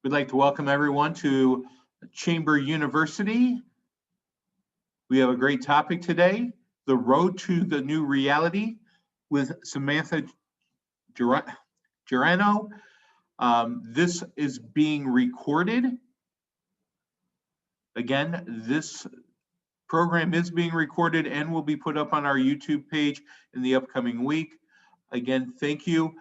We'd like to welcome everyone to Chamber University. We have a great topic today, the road to the new reality with Samantha Girano. This is being recorded. Again, this program is being recorded and will be put up on our YouTube page in the upcoming week. Again, thank you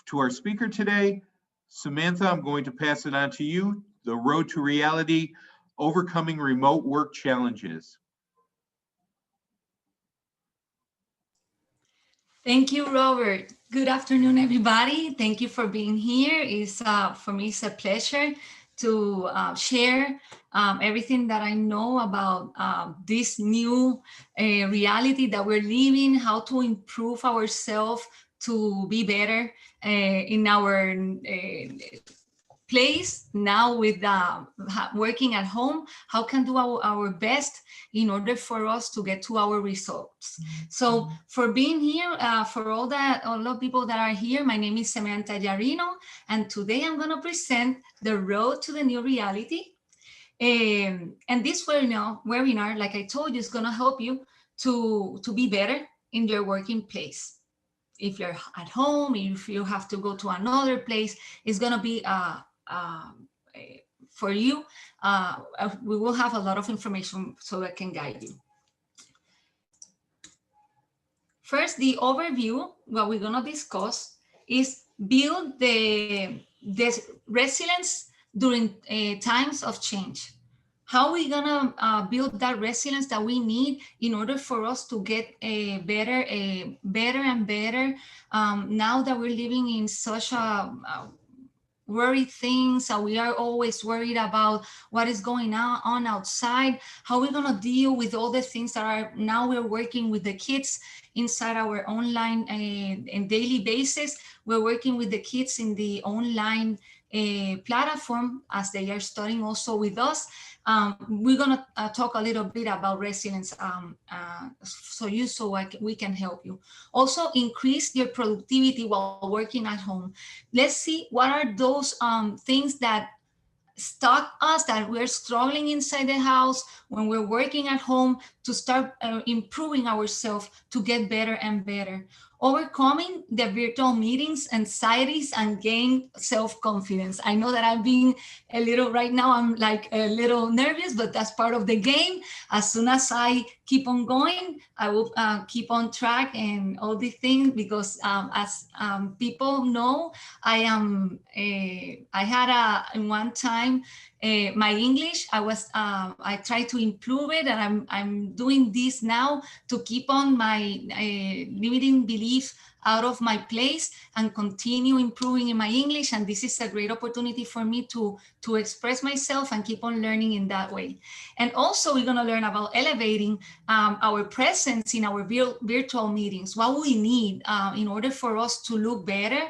to our speaker today. Samantha, I'm going to pass it on to you. The road to reality, overcoming remote work challenges. Thank you, Robert. Good afternoon, everybody. Thank you for being here. For me, it's a pleasure to share everything that I know about this new reality that we're living, how to improve ourselves to be better in our place now with working at home. How can do our best in order for us to get to our results. So for being here, for all the people that are here, my name is Samantha Yarino, and today I'm going to present the road to the new reality. And this webinar, like I told you, is going to help you to be better in your working place. If you're at home, if you have to go to another place, it's going to be for you. We will have a lot of information so that can guide you. First, the overview, what we're going to discuss is build the resilience during times of change. How are we going to build that resilience that we need in order for us to get better and better now that we're living in such a worried things, and we are always worried about what is going on outside. How are we going to deal with all the things that are now we're working with the kids inside our online and daily basis. We're working with the kids in the online platform as they are studying also with us. We're going to talk a little bit about resilience so we can help you. Also, increase your productivity while working at home. Let's see what are those things that stop us, that we're struggling inside the house when we're working at home, to start improving ourselves to get better and better. Overcoming the virtual meetings, anxieties, and gain self-confidence. I know that I'm being a little, right now I'm like a little nervous, but that's part of the game. As soon as I keep on going, I will keep on track and all these things, because as people know, I had in one time my English, I tried to improve it, and I'm doing this now to keep on my limiting beliefs out of my place and continue improving in my English. And this is a great opportunity for me to express myself and keep on learning in that way. And also we're going to learn about elevating our presence in our virtual meetings. What we need in order for us to look better,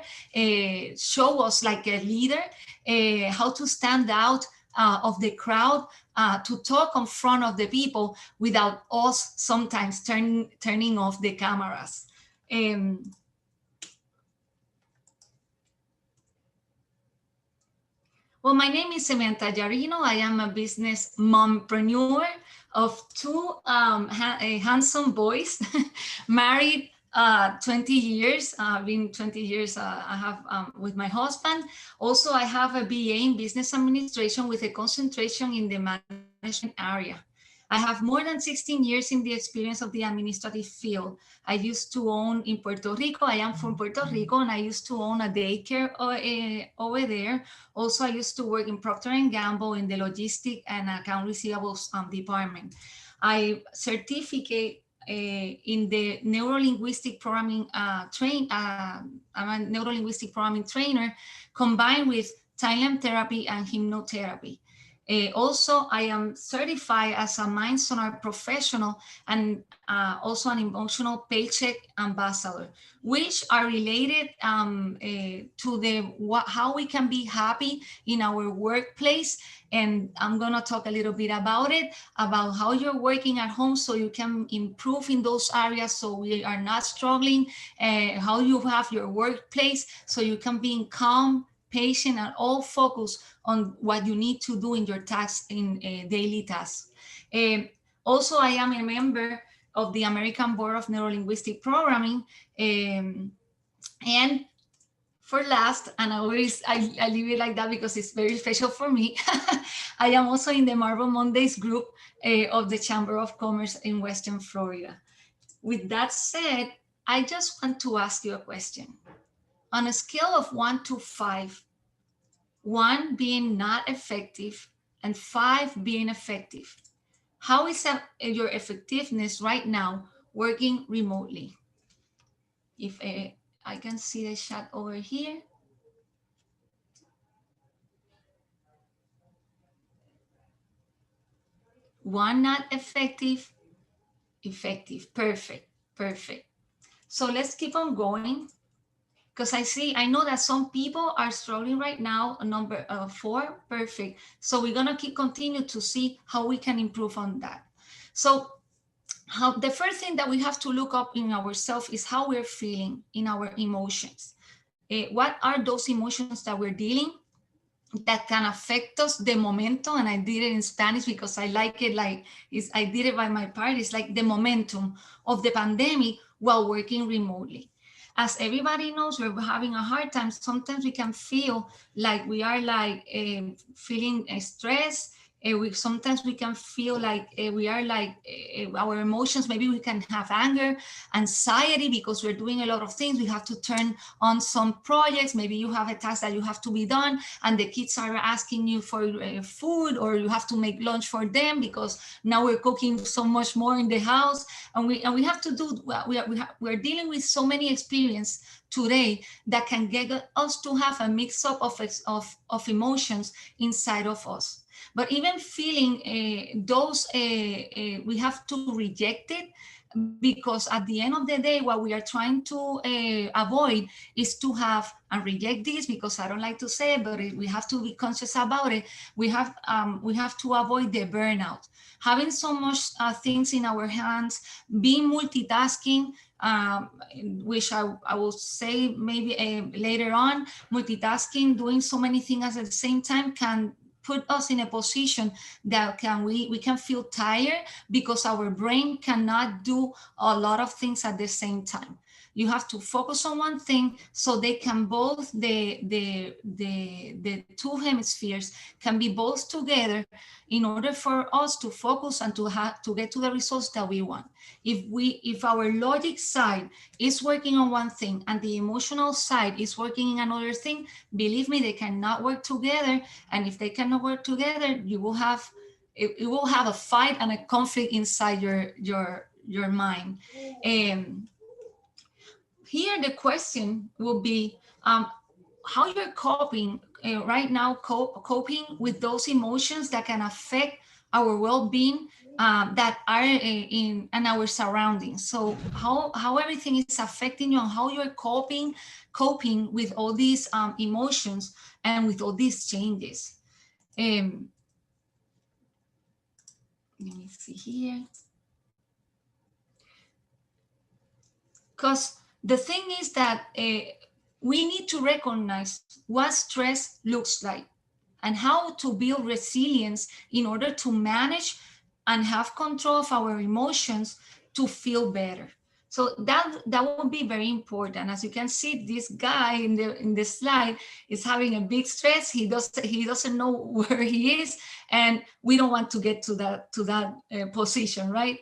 show us like a leader, how to stand out of the crowd, to talk in front of the people without us sometimes turning off the cameras. Well, my name is Samantha Yarino. I am a business mompreneur of two handsome boys, married 20 years. Been 20 years I have with my husband. Also, I have a BA in business administration with a concentration in the management area. I have more than 16 years in the experience of the administrative field. I used to own in Puerto Rico. I am from Puerto Rico, and I used to own a daycare over there. Also, I used to work in Procter & Gamble in the logistic and account receivables department. I certificate in the neuro-linguistic programming I'm a neuro-linguistic programming trainer combined with silent therapy and hypnotherapy. Also, I am certified as a Mind Sonar professional and also an emotional paycheck ambassador, which are related to how we can be happy in our workplace. And I'm going to talk a little bit about it, about how you're working at home so you can improve in those areas so we are not struggling, how you have your workplace so you can be in calm, patient, and all focus on what you need to do in your tasks, in daily tasks. Also, I am a member of the American Board of Neurolinguistic Programming. And for last, and I leave it like that because it's very special for me, I am also in the Marble Mondays group of the Chamber of Commerce in Western Florida. With that said, I just want to ask you a question. On a scale of 1 to 5, 1 being not effective and 5 being effective, how is your effectiveness right now working remotely? If I can see the chat over here. 1 not effective, effective, perfect, perfect. So let's keep on going, because I know that some people are struggling right now. Number 4, perfect. So we're gonna continue to see how we can improve on that. So the first thing that we have to look up in ourselves is how we're feeling in our emotions. What are those emotions that we're dealing that can affect us, the momentum, and I did it in Spanish because I like it, I did it by my part. It's like the momentum of the pandemic while working remotely. As everybody knows, we're having a hard time. Sometimes we can feel like we are feeling stress. Sometimes we can feel like we are our emotions, maybe we can have anger, anxiety, because we're doing a lot of things. We have to turn on some projects. Maybe you have a task that you have to be done and the kids are asking you for food, or you have to make lunch for them because now we're cooking so much more in the house, and we have to do, we're dealing with so many experiences today that can get us to have a mix-up of emotions inside of us. But even feeling those, we have to reject it, because at the end of the day, what we are trying to avoid is to have, and reject this because I don't like to say it, but we have to be conscious about it. We have to avoid the burnout. Having so much things in our hands, being multitasking, which I will say maybe later on, multitasking, doing so many things at the same time can put us in a position that we can feel tired because our brain cannot do a lot of things at the same time. You have to focus on one thing so they can both, the two hemispheres can be both together in order for us to focus and to get to the results that we want. If our logic side is working on one thing and the emotional side is working in another thing, believe me, they cannot work together. And if they cannot work together, you will have it will have a fight and a conflict inside your mind. Here the question will be how you're coping right now, coping with those emotions that can affect our well-being that are in our surroundings. So how everything is affecting you and how you're coping with all these emotions and with all these changes. Let me see here. Because the thing is that we need to recognize what stress looks like and how to build resilience in order to manage and have control of our emotions to feel better. So that will be very important. As you can see, this guy in the slide is having a big stress. He doesn't know where he is, and we don't want to get to that position, right?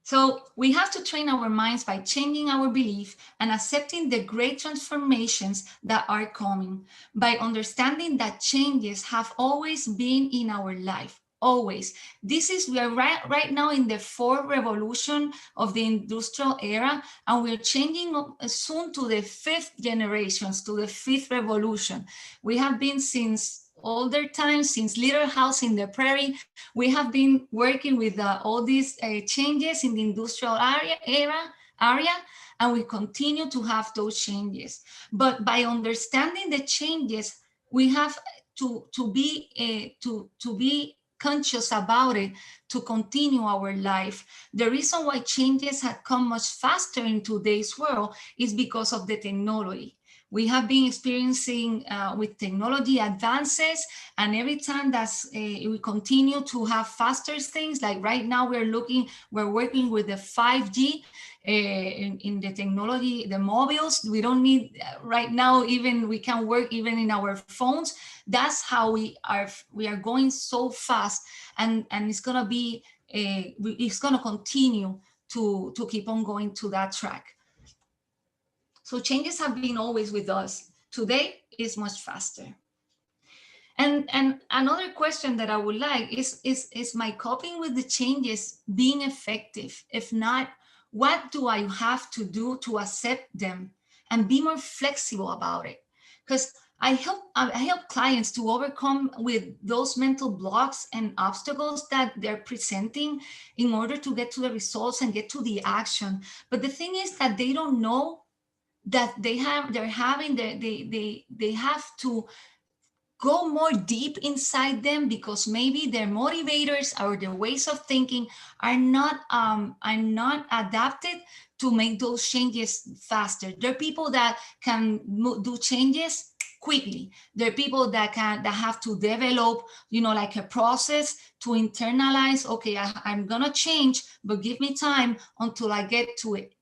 So we have to train our minds by changing our belief and accepting the great transformations that are coming, by understanding that changes have always been in our life, always. We are right now in the fourth revolution of the industrial era, and we're changing soon to the fifth generations, to the fifth revolution. We have been since older times, since Little House in the Prairie, we have been working with all these changes in the industrial area, and we continue to have those changes. But by understanding the changes, we have to be conscious about it to continue our life. The reason why changes have come much faster in today's world is because of the technology. We have been experiencing with technology advances, and every time we continue to have faster things, like right now we're working with the 5G in the technology, the mobiles. We don't need right now, even we can work even in our phones. That's how we are going so fast, and it's gonna be it's gonna continue to keep on going to that track. So changes have been always with us. Today is much faster. And another question that I would like is my coping with the changes being effective? If not, what do I have to do to accept them and be more flexible about it? Because I help clients to overcome with those mental blocks and obstacles that they're presenting in order to get to the results and get to the action. But the thing is that they don't know that they have to go more deep inside them, because maybe their motivators or their ways of thinking are not adapted to make those changes faster. There are people that can do changes quickly. There are people that have to develop, like a process to internalize. Okay, I'm gonna change, but give me time until I get to it.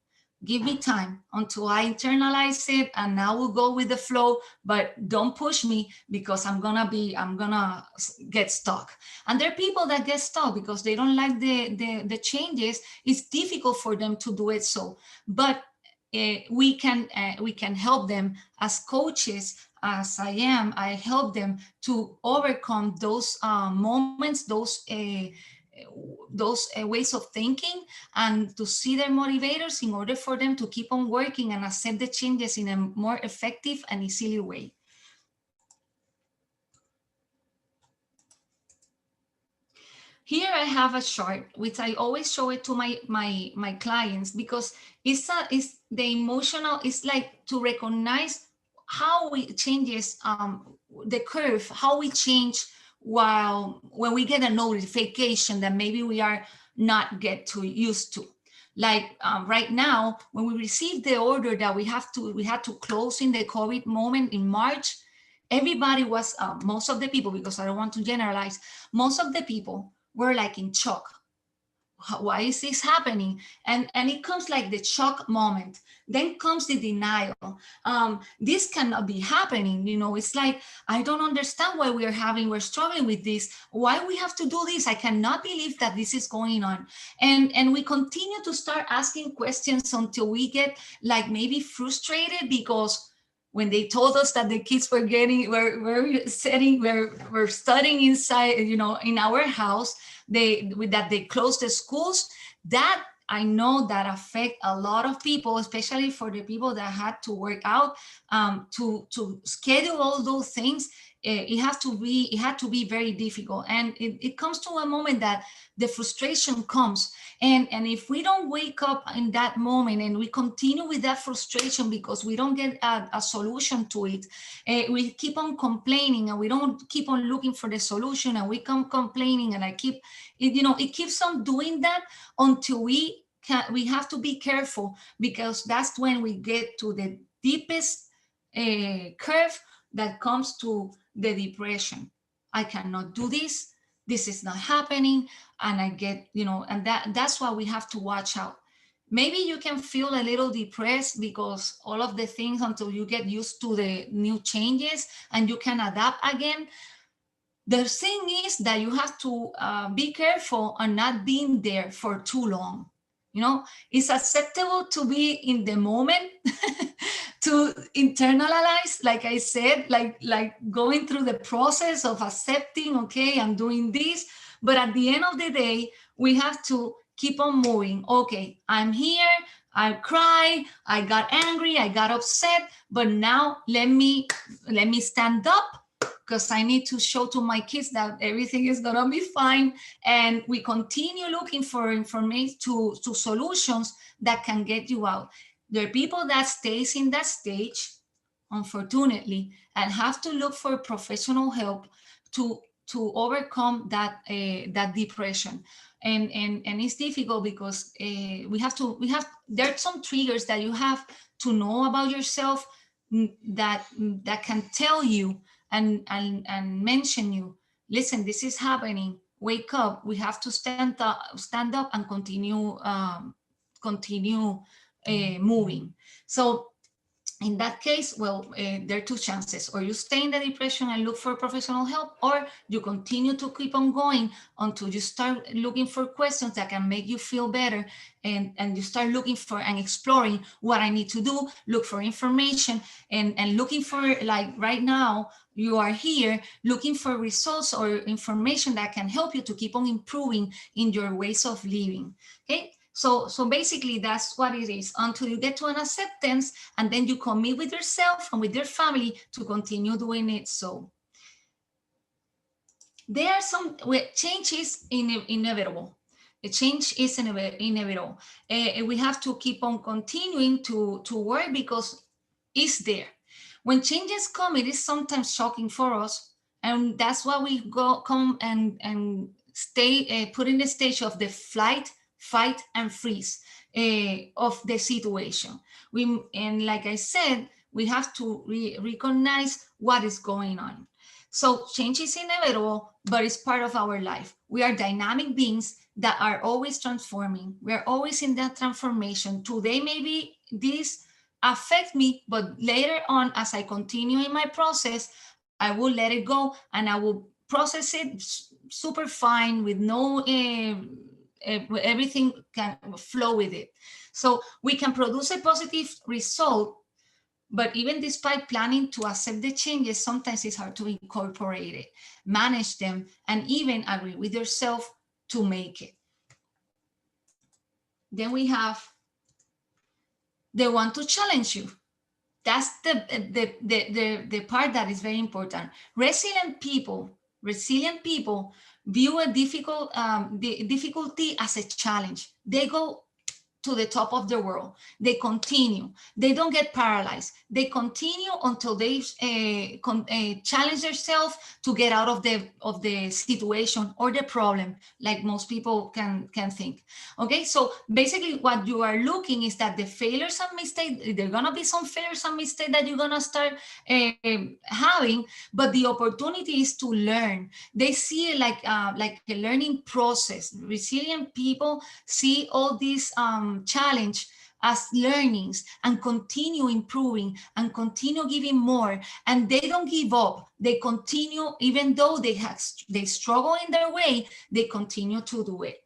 Give me time until I internalize it, and I will go with the flow, but don't push me, because I'm gonna get stuck. And there are people that get stuck because they don't like the changes. It's difficult for them to do it. But we can help them as coaches. As I help them to overcome those moments, those ways of thinking, and to see their motivators in order for them to keep on working and accept the changes in a more effective and easily way. Here I have a chart, which I always show it to my clients, because it's the emotional, it's like to recognize how we changes the curve, how we change when we get a notification that maybe we are not get too used to. Like right now, when we received the order that we had to close in the COVID moment in March, everybody was, most of the people, because I don't want to generalize, most of the people were like in shock. Why is this happening? And it comes like the shock moment. Then comes the denial. This cannot be happening. It's like, I don't understand why we're struggling with this. Why we have to do this? I cannot believe that this is going on. And we continue to start asking questions until we get like maybe frustrated, because when they told us that the kids were studying inside, in our house, that they closed the schools, that I know that affect a lot of people, especially for the people that had to work out, to schedule all those things. It had to be very difficult, and it comes to a moment that the frustration comes. And if we don't wake up in that moment and we continue with that frustration because we don't get a solution to it, we keep on complaining and we don't keep on looking for the solution, and we come complaining, and it keeps on doing that until we have to be careful, because that's when we get to the deepest curve that comes to the depression. I cannot do this. This is not happening. And I get, and that's why we have to watch out. Maybe you can feel a little depressed because all of the things, until you get used to the new changes and you can adapt again. The thing is that you have to be careful on not being there for too long. It's acceptable to be in the moment, to internalize, like I said, like going through the process of accepting, okay, I'm doing this. But at the end of the day, we have to keep on moving. Okay, I'm here, I cried, I got angry, I got upset, but now let me stand up, because I need to show to my kids that everything is gonna be fine. And we continue looking for information, to solutions that can get you out. There are people that stays in that stage, unfortunately, and have to look for professional help to overcome that depression. And it's difficult because there are some triggers that you have to know about yourself that can tell you and mention you, listen, this is happening, wake up, we have to stand up and continue moving. So in that case, well, there are two chances: or you stay in the depression and look for professional help, or you continue to keep on going until you start looking for questions that can make you feel better, and you start looking for and exploring what I need to do, look for information, and looking for, like right now, you are here looking for results or information that can help you to keep on improving in your ways of living. Okay. So basically that's what it is, until you get to an acceptance, and then you commit with yourself and with your family to continue doing it. So there are some change is inevitable. The change is inevitable. We have to keep on continuing to work because it's there. When changes come, it is sometimes shocking for us, and that's why we come and stay put in the stage of the flight, fight, and freeze of the situation. And like I said, we have to recognize what is going on. So change is inevitable, but it's part of our life. We are dynamic beings that are always transforming. We're always in that transformation. Today, maybe this affect me, but later on, as I continue in my process, I will let it go and I will process it super fine with no everything can flow with it. So we can produce a positive result, but even despite planning to accept the changes, sometimes it's hard to incorporate it, manage them, and even agree with yourself to make it. Then we have the one to challenge you. That's the part that is very important. Resilient people view a difficulty as a challenge. They go to the top of the world. They continue. They don't get paralyzed. They continue until they challenge themselves to get out of the situation or the problem, like most people can think. Okay, so basically what you are looking is that the failures and mistakes, there are gonna be some failures and mistakes that you're gonna start having, but the opportunity is to learn. They see it like a learning process. Resilient people see all these challenge as learnings and continue improving and continue giving more, and they don't give up. They continue, even though they struggle in their way, they continue to do it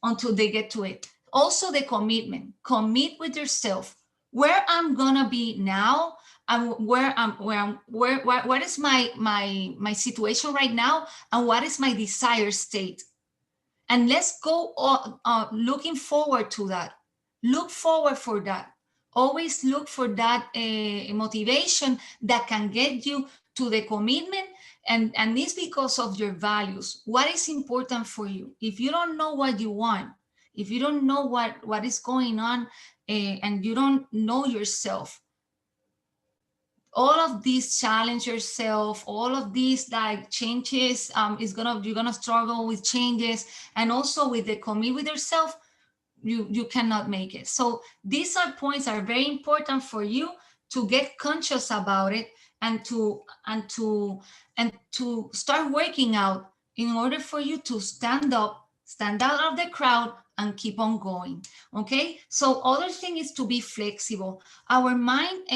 until they get to it. Also the commit with yourself, where I'm gonna be now and what is my situation right now and what is my desired state. And let's go looking forward to that. Look forward for that. Always look for that motivation that can get you to the commitment. And it's because of your values. What is important for you? If you don't know what you want, if you don't know what is going on, and you don't know yourself, all of these challenge yourself, all of these like changes, you're gonna struggle with changes, and also with the commit with yourself, you cannot make it. So these points are very important for you to get conscious about it and to start working out in order for you to stand out of the crowd and keep on going. Okay, so other thing is to be flexible. Our mind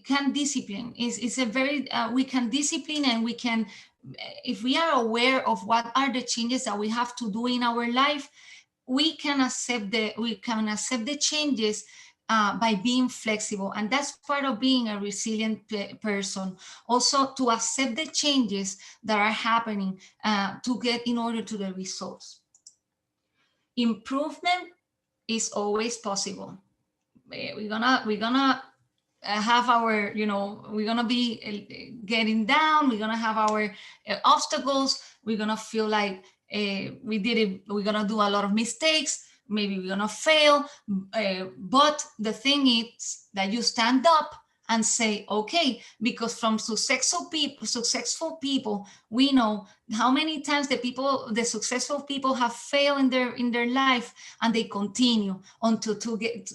can discipline. It's a very we can discipline, and we can, if we are aware of what are the changes that we have to do in our life, we can accept the changes by being flexible. And that's part of being a resilient person. Also to accept the changes that are happening to get in order to the results. Improvement is always possible. We're gonna have our, we're gonna be getting down, we're gonna have our obstacles, we're gonna feel like we did it, we're gonna do a lot of mistakes, maybe we're gonna fail, but the thing is that you stand up and say, okay, because from successful people, we know how many times the successful people have failed in their life, and they continue until to get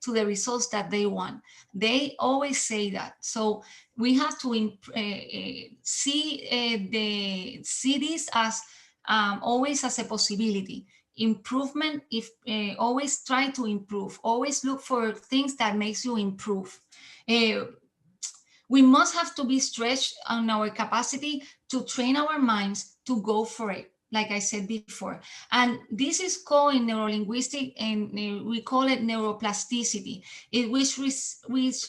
to the results that they want. They always say that. So we have to see this as always as a possibility. Improvement, if always try to improve, always look for things that makes you improve. We must have to be stretched on our capacity to train our minds to go for it, like I said before. And this is called in neurolinguistic, and we call it neuroplasticity, which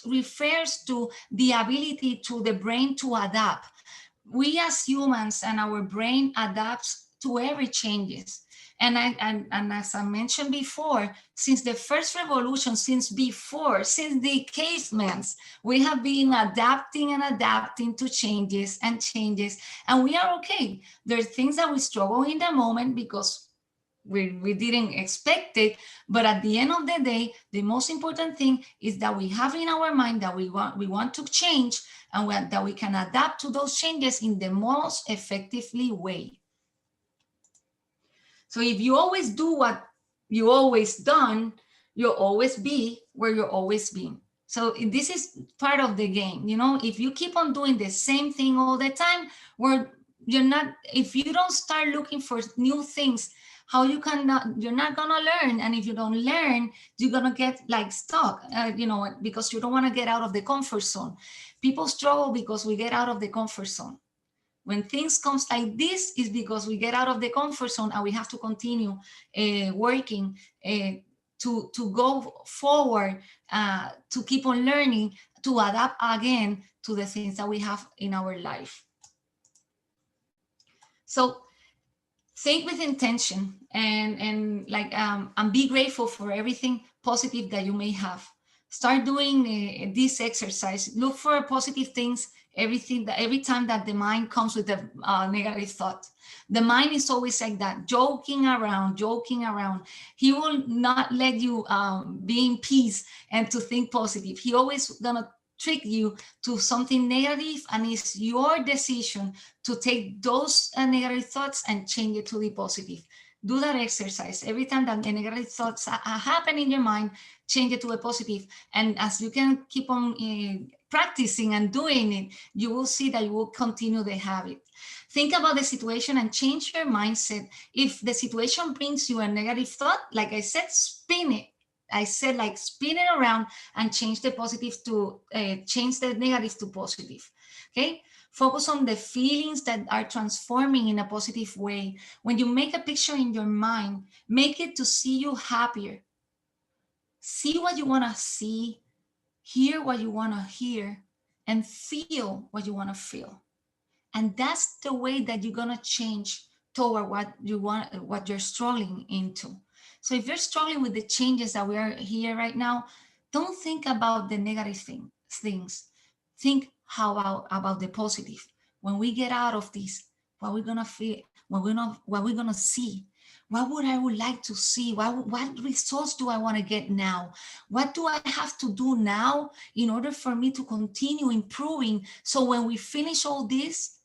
refers to the ability to the brain to adapt. We as humans and our brain adapts to every changes. And as I mentioned before, since the first revolution, since the cavemen, we have been adapting and adapting to changes, and we are okay. There are things that we struggle in the moment because we didn't expect it, but at the end of the day, the most important thing is that we have in our mind that we want to change, and that we can adapt to those changes in the most effectively way. So if you always do what you always done, you'll always be where you're always been. So this is part of the game. If you keep on doing the same thing all the time, if you don't start looking for new things, you're not gonna learn. And if you don't learn, you're gonna get like stuck, because you don't want to get out of the comfort zone. People struggle because we get out of the comfort zone. When things comes like this, is because we get out of the comfort zone, and we have to continue working to go forward, to keep on learning, to adapt again to the things that we have in our life. So think with intention, and be grateful for everything positive that you may have. Start doing this exercise. Look for positive things every time that the mind comes with a negative thought. The mind is always like that, joking around. He will not let you be in peace and to think positive. He always gonna trick you to something negative, and it's your decision to take those negative thoughts and change it to the positive. Do that exercise. Every time that the negative thoughts happen in your mind, change it to a positive. And as you can keep on practicing and doing it, you will see that you will continue the habit. Think about the situation and change your mindset. If the situation brings you a negative thought, like I said, spin it. Spin it around and change the negative to positive. Okay. Focus on the feelings that are transforming in a positive way. When you make a picture in your mind, make it to see you happier. See what you want to see, hear what you want to hear, and feel what you want to feel. And that's the way that you're going to change toward what you're struggling into. So if you're struggling with the changes that we are here right now, don't think about the negative things. Think about the positive. When we get out of this, what we're gonna feel, what we're gonna see, what I would like to see, what results do I want to get now? What do I have to do now in order for me to continue improving? So when we finish all this,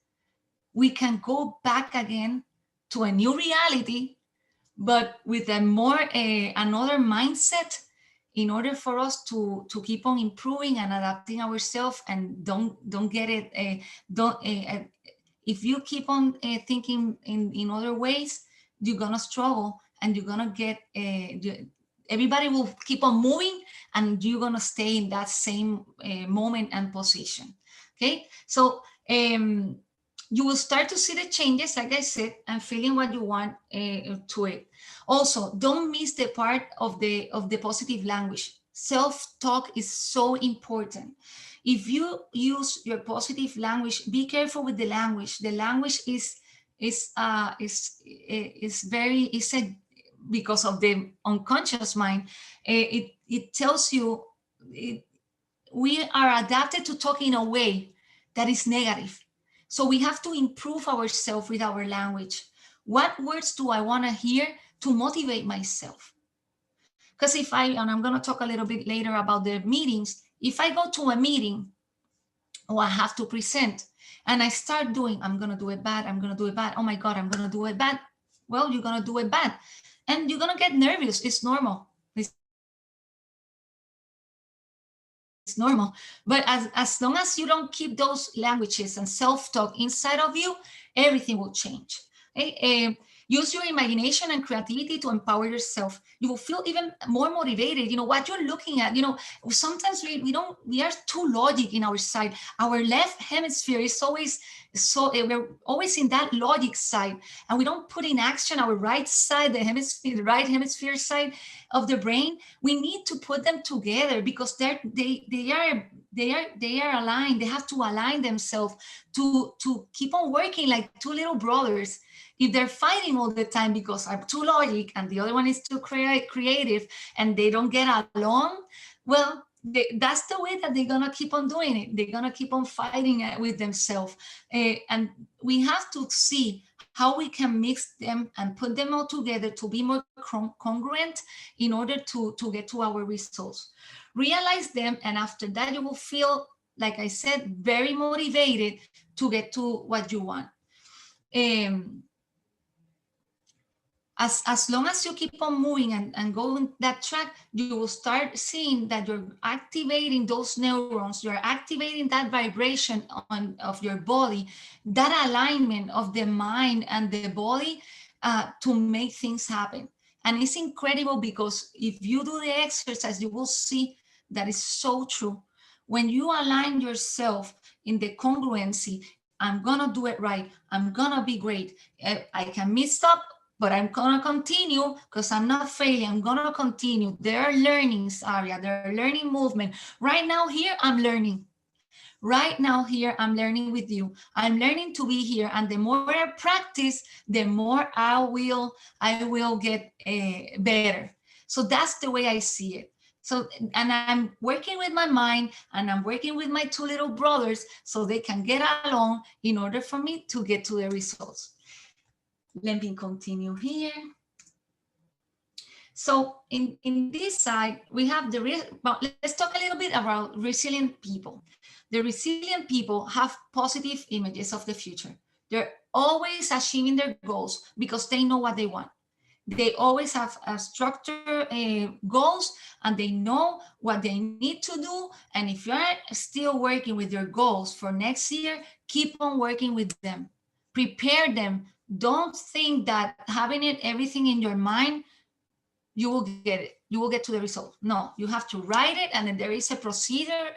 we can go back again to a new reality, but with another mindset, in order for us to keep on improving and adapting ourselves, and don't get it. If you keep on thinking in other ways, you're gonna struggle, and you're gonna get. Everybody will keep on moving, and you're gonna stay in that same moment and position. Okay, so you will start to see the changes, like I said, and feeling what you want to it. Also, don't miss the part of the positive language. Self-talk is so important. If you use your positive language, be careful with the language. The language is because of the unconscious mind. It tells you we are adapted to talk in a way that is negative. So we have to improve ourselves with our language. What words do I want to hear to motivate myself? Because and I'm going to talk a little bit later about the meetings, if I go to a meeting or I have to present and I start doing, I'm going to do it bad, I'm going to do it bad, oh my God, I'm going to do it bad. Well, you're going to do it bad and you're going to get nervous. It's normal. It's normal. But as long as you don't keep those languages and self-talk inside of you, everything will change. Okay? Use your imagination and creativity to empower yourself. You will feel even more motivated. You know what you're looking at. You know, sometimes we are too logic in our side. Our left hemisphere is always we're always in that logic side, and we don't put in action our right side, the right hemisphere side of the brain. We need to put them together because they are aligned. They have to align themselves to keep on working like two little brothers. If they're fighting all the time because I'm too logic and the other one is too creative and they don't get along, well, that's the way that they're gonna keep on doing it. They're gonna keep on fighting with themselves. And we have to see how we can mix them and put them all together to be more congruent in order to get to our results. Realize them, and after that you will feel, like I said, very motivated to get to what you want. As long as you keep on moving and going that track, you will start seeing that you're activating those neurons, you're activating that vibration of your body, that alignment of the mind and the body to make things happen. And it's incredible because if you do the exercise, you will see that is so true. When you align yourself in the congruency, I'm gonna do it right, I'm gonna be great, I can mess up, but I'm gonna continue because I'm not failing. I'm gonna continue. There are learnings area, there are learning movement. Right now here, I'm learning. Right now here, I'm learning with you. I'm learning to be here. And the more I practice, the more I will get better. So that's the way I see it. So, and I'm working with my mind and I'm working with my two little brothers so they can get along in order for me to get to the results. Let me continue here. So in this side, we have let's talk a little bit about resilient people. The resilient people have positive images of the future. They're always achieving their goals because they know what they want. They always have a structured goals and they know what they need to do. And if you're still working with your goals for next year, keep on working with them. Prepare them. Don't think that having everything in your mind, you will get it. You will get to the result. No, you have to write it, and then there is a procedure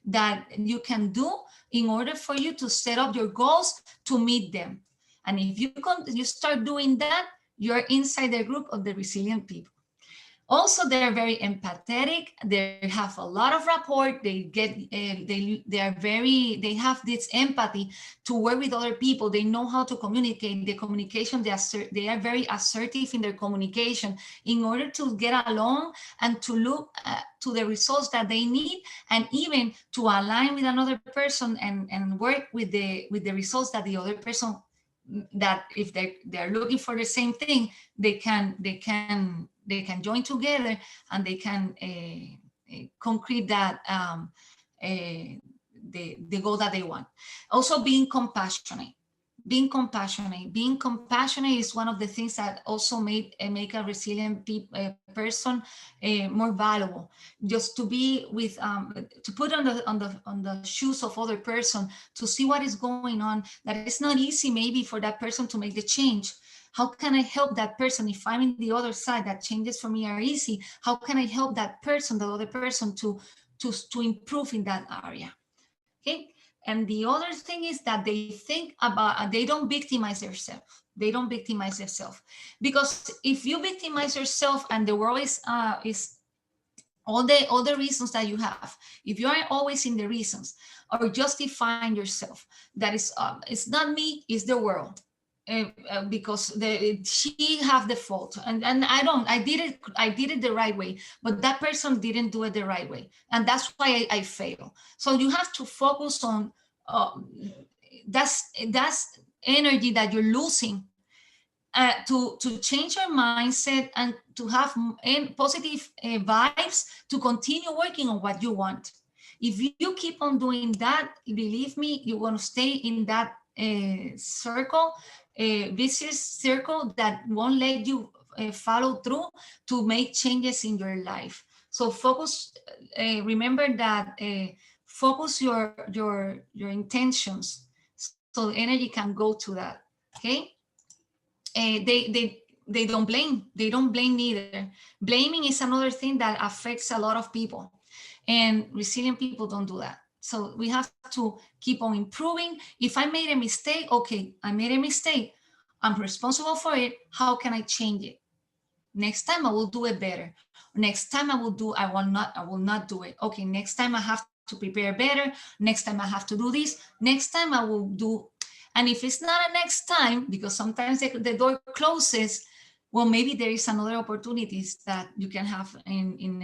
that you can do in order for you to set up your goals to meet them. And if you start doing that, you're inside the group of the resilient people. Also, they're very empathetic. They have a lot of rapport. They have this empathy to work with other people. They know how to communicate. The communication, they are very assertive in their communication in order to get along and to look to the results that they need, and even to align with another person and work with the results that the other person, that if they're looking for the same thing, they can join together and they can concrete that the goal that they want. Also, being compassionate. Being compassionate is one of the things that also make a resilient person more valuable. Just to be with, to put on the shoes of other person, to see what is going on. That it's not easy maybe for that person to make the change. How can I help that person? If I'm in the other side, that changes for me are easy. How can I help that person, the other person, to improve in that area? Okay. And the other thing is that they think about, they don't victimize themselves. They don't victimize themselves. Because if you victimize yourself and the world is all the reasons that you have, if you are always in the reasons or justifying yourself, that is, it's not me, it's the world. Because she have the fault, and I did it the right way, but that person didn't do it the right way, and that's why I fail. So you have to focus on that's energy that you're losing, to change your mindset and to have positive vibes to continue working on what you want. If you keep on doing that, believe me, you're going to stay in that circle, vicious circle that won't let you follow through to make changes in your life. So focus, remember that focus your intentions so energy can go to that. Okay. They don't blame. They don't blame either. Blaming is another thing that affects a lot of people, and resilient people don't do that. So we have to keep on improving. If I made a mistake, okay, I made a mistake. I'm responsible for it. How can I change it? Next time I will do it better. Next time I will not do it. Okay, next time I have to prepare better. Next time I have to do this. Next time I will do. And if it's not a next time, because sometimes the door closes, well, maybe there is another opportunities that you can have in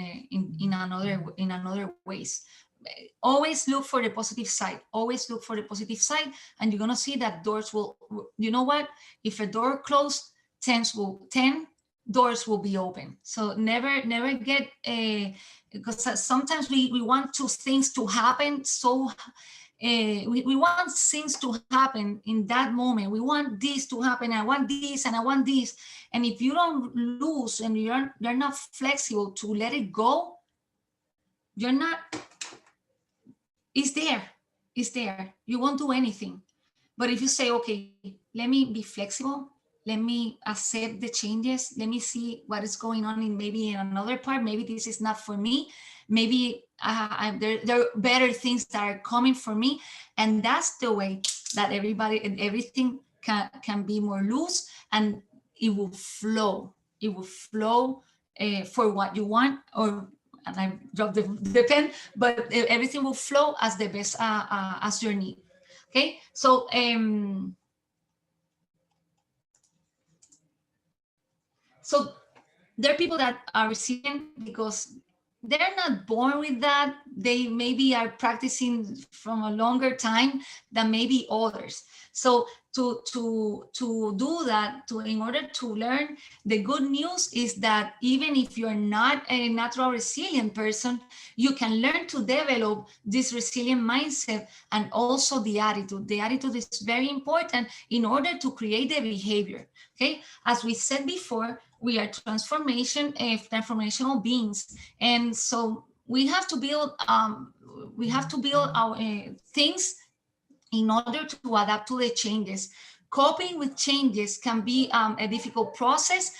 another ways. Always look for the positive side. Always look for the positive side, and you're gonna see that doors will. You know what? If a door closed, 10 doors will be open. So never get a, because sometimes we want things to happen. So we want things to happen in that moment. We want this to happen. I want this and I want this. And if you don't lose and you're not flexible to let it go, you're not, it's there. It's there. You won't do anything. But if you say, okay, let me be flexible, let me accept the changes, let me see what is going on in another part, maybe this is not for me, maybe there are better things that are coming for me, and that's the way that everybody and everything can be more loose, and it will flow. It will flow for what you want, or and I dropped the pen, but everything will flow as the best as your need. Okay, so so there are people that are resilient because they're not born with that. They maybe are practicing from a longer time than maybe others. So to do that, in order to learn, the good news is that even if you're not a natural resilient person, you can learn to develop this resilient mindset and also the attitude. The attitude is very important in order to create the behavior. Okay, as we said before, we are transformational beings, and so we have to build our things in order to adapt to the changes. Coping with changes can be a difficult process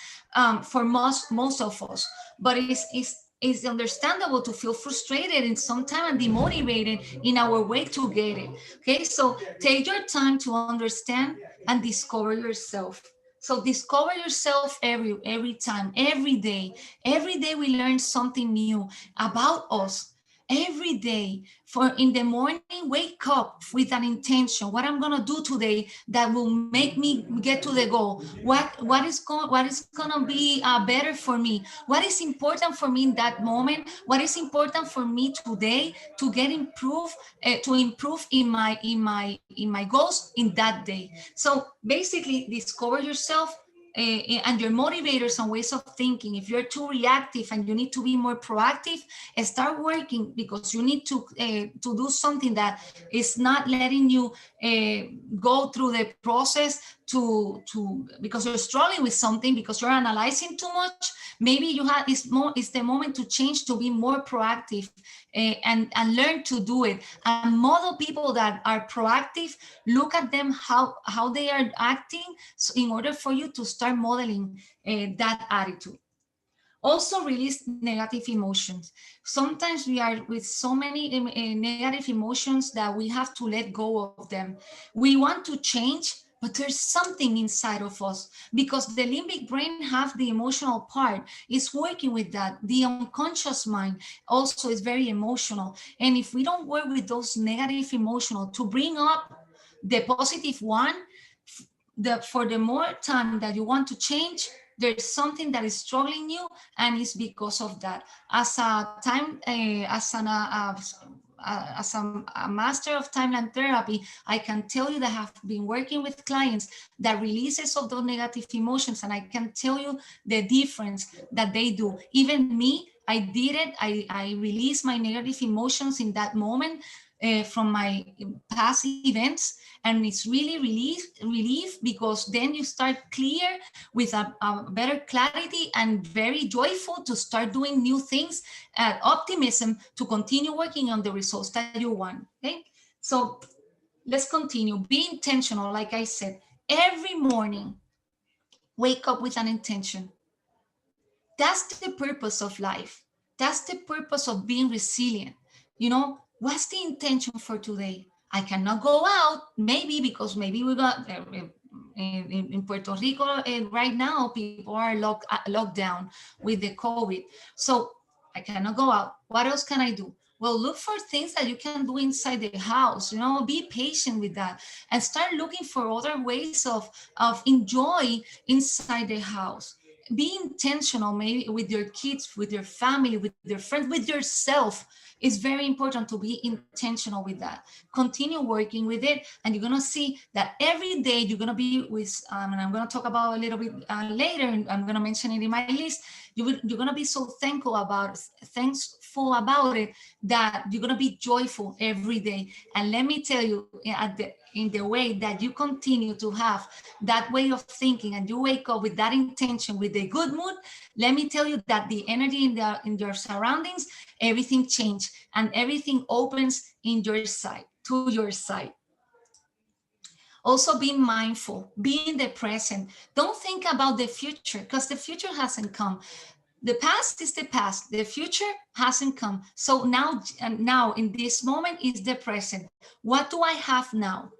for most of us, but it's understandable to feel frustrated and sometimes demotivated in our way to get it. Okay, so take your time to understand and discover yourself. So discover yourself every time, every day. Every day we learn something new about us. Every day, for in the morning, wake up with an intention. What I'm gonna do today that will make me get to the goal. What is gonna be better for me? What is important for me in that moment? What is important for me today to get improve to improve in my goals in that day? So basically, discover yourself and your motivators and ways of thinking. If you're too reactive and you need to be more proactive, start working, because you need to do something that is not letting you go through the process to because you're struggling with something, because you're analyzing too much. Maybe it's the moment to change, to be more proactive and learn to do it, and model people that are proactive. Look at them, how they are acting, so in order for you to start modeling that attitude. Also, release negative emotions. Sometimes we are with so many negative emotions that we have to let go of them. We want to change, but there's something inside of us, because the limbic brain have the emotional part, is working with that. The unconscious mind also is very emotional. And if we don't work with those negative emotional to bring up the positive one, for the more time that you want to change, there's something that is struggling you, and it's because of that. As a time, as a master of timeline therapy, I can tell you that I have been working with clients that releases of those negative emotions, and I can tell you the difference that they do. Even me, I did it. I released my negative emotions in that moment from my past events, and it's really relief because then you start clear with a better clarity and very joyful to start doing new things and optimism to continue working on the results that you want. Okay, so let's continue. Be intentional. Like I said, every morning wake up with an intention. That's the purpose of life. That's the purpose of being resilient. You know, what's the intention for today? I cannot go out, maybe because maybe we got in Puerto Rico right now, people are locked down with the COVID. So I cannot go out. What else can I do? Well, look for things that you can do inside the house, you know, be patient with that and start looking for other ways of enjoy inside the house. Be intentional maybe with your kids, with your family, with your friends, with yourself. It's very important to be intentional with that. Continue working with it, and you're gonna see that every day you're gonna be with, and I'm gonna talk about a little bit later, and I'm gonna mention it in my list. You're gonna be so thankful about it that you're gonna be joyful every day. And let me tell you, in the way that you continue to have that way of thinking, and you wake up with that intention, with a good mood, let me tell you that the energy in your surroundings, everything changes and everything opens in your side, to your side. Also, be mindful, be in the present. Don't think about the future, because the future hasn't come. The past is the past. The future hasn't come. So now in this moment is the present. What do I have now?